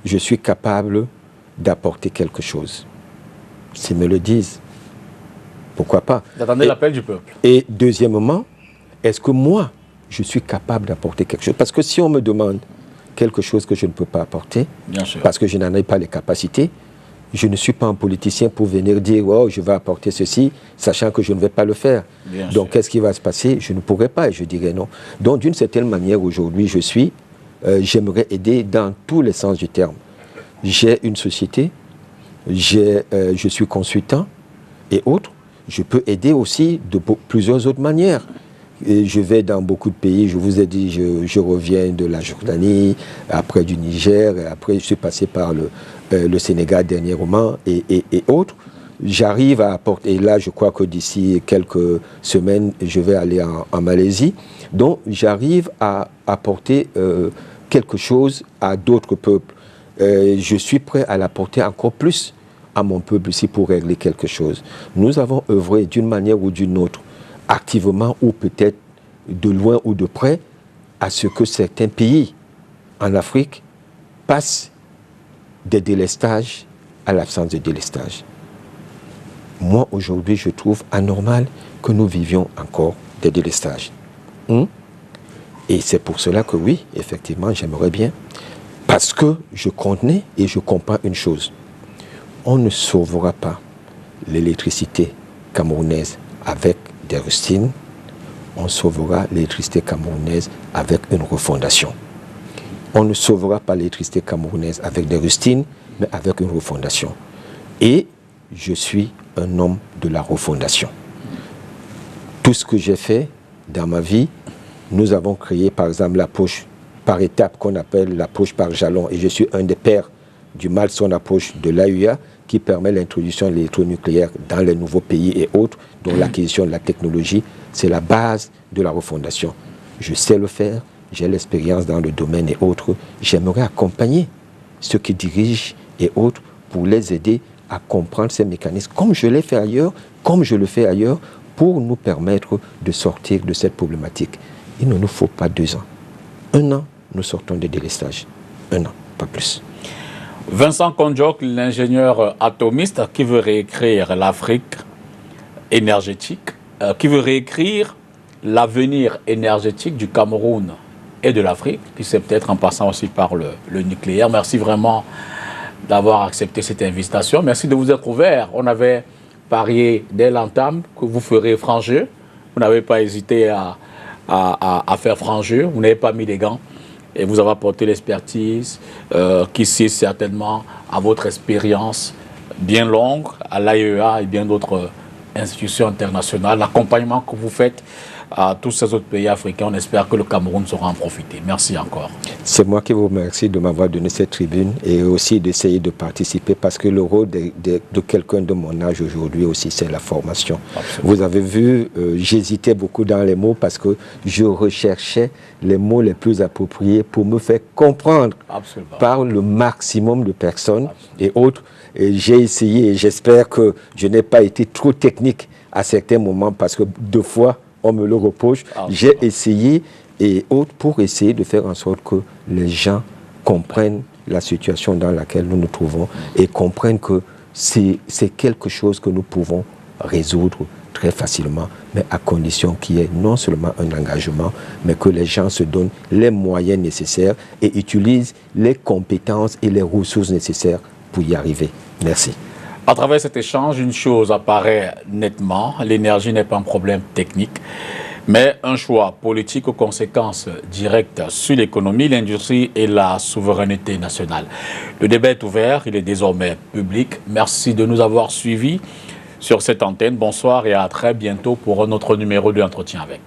je suis capable d'apporter quelque chose? S'ils me le disent, pourquoi pas? D'attendre l'appel du peuple. Et deuxièmement, est-ce que moi, je suis capable d'apporter quelque chose? Parce que si on me demande quelque chose que je ne peux pas apporter, bien sûr, parce que je n'en ai pas les capacités, je ne suis pas un politicien pour venir dire oh, je vais apporter ceci, sachant que je ne vais pas le faire. Bien Donc, qu'est-ce qui va se passer? Je ne pourrais pas et je dirais non. Donc, d'une certaine manière, aujourd'hui, j'aimerais aider dans tous les sens du terme. J'ai une société, je suis consultant et autres. Je peux aider aussi de plusieurs autres manières. Et je vais dans beaucoup de pays, je vous ai dit, je reviens de la Jordanie, après du Niger, et après je suis passé par le Sénégal dernièrement et autres. J'arrive à apporter, et là je crois que d'ici quelques semaines, je vais aller en Malaisie. Donc j'arrive à apporter quelque chose à d'autres peuples. Je suis prêt à l'apporter encore plus à mon peuple ici pour régler quelque chose. Nous avons œuvré d'une manière ou d'une autre, activement ou peut-être de loin ou de près, à ce que certains pays en Afrique passent des délestages à l'absence de délestage. Moi, aujourd'hui, je trouve anormal que nous vivions encore des délestages. Et c'est pour cela que oui, effectivement, j'aimerais bien. Parce que je connais et je comprends une chose. On ne sauvera pas l'électricité camerounaise avec des rustines. On sauvera l'électricité camerounaise avec une refondation. On ne sauvera pas l'électricité camerounaise avec des rustines, mais avec une refondation. Et je suis un homme de la refondation. Tout ce que j'ai fait dans ma vie, nous avons créé par exemple l'approche par étape qu'on appelle l'approche par jalon. Et je suis un des pères du Malson approche de l'AUA qui permet l'introduction de l'électronucléaire dans les nouveaux pays et autres, dont l'acquisition de la technologie, c'est la base de la refondation. Je sais le faire, j'ai l'expérience dans le domaine et autres. J'aimerais accompagner ceux qui dirigent et autres pour les aider à comprendre ces mécanismes, comme je l'ai fait ailleurs, comme je le fais ailleurs, pour nous permettre de sortir de cette problématique. Il ne nous faut pas 2 ans. 1 an, nous sortons des délestages. 1 an, pas plus. Vincent Kondiok, l'ingénieur atomiste qui veut réécrire l'Afrique énergétique, qui veut réécrire l'avenir énergétique du Cameroun et de l'Afrique, puis c'est peut-être en passant aussi par le nucléaire. Merci vraiment d'avoir accepté cette invitation. Merci de vous être ouvert. On avait parié dès l'entame que vous ferez franc jeu. Vous n'avez pas hésité à faire franc jeu. Vous n'avez pas mis les gants. Et vous avez apporté l'expertise qui sied certainement à votre expérience bien longue, à l'AEA et bien d'autres institutions internationales. L'accompagnement que vous faites à tous ces autres pays africains, on espère que le Cameroun saura en profiter. Merci encore. C'est moi qui vous remercie de m'avoir donné cette tribune et aussi d'essayer de participer parce que le rôle de quelqu'un de mon âge aujourd'hui aussi, c'est la formation. Absolument. Vous avez vu, j'hésitais beaucoup dans les mots parce que je recherchais les mots les plus appropriés pour me faire comprendre Absolument. Par le maximum de personnes Absolument. Et autres. Et j'ai essayé et j'espère que je n'ai pas été trop technique à certains moments parce que 2 fois, on me le reproche. J'ai essayé et autres pour essayer de faire en sorte que les gens comprennent la situation dans laquelle nous nous trouvons et comprennent que c'est quelque chose que nous pouvons résoudre très facilement, mais à condition qu'il y ait non seulement un engagement, mais que les gens se donnent les moyens nécessaires et utilisent les compétences et les ressources nécessaires pour y arriver. Merci. À travers cet échange, une chose apparaît nettement, l'énergie n'est pas un problème technique, mais un choix politique aux conséquences directes sur l'économie, l'industrie et la souveraineté nationale. Le débat est ouvert, il est désormais public. Merci de nous avoir suivis sur cette antenne. Bonsoir et à très bientôt pour un autre numéro de Entretien avec.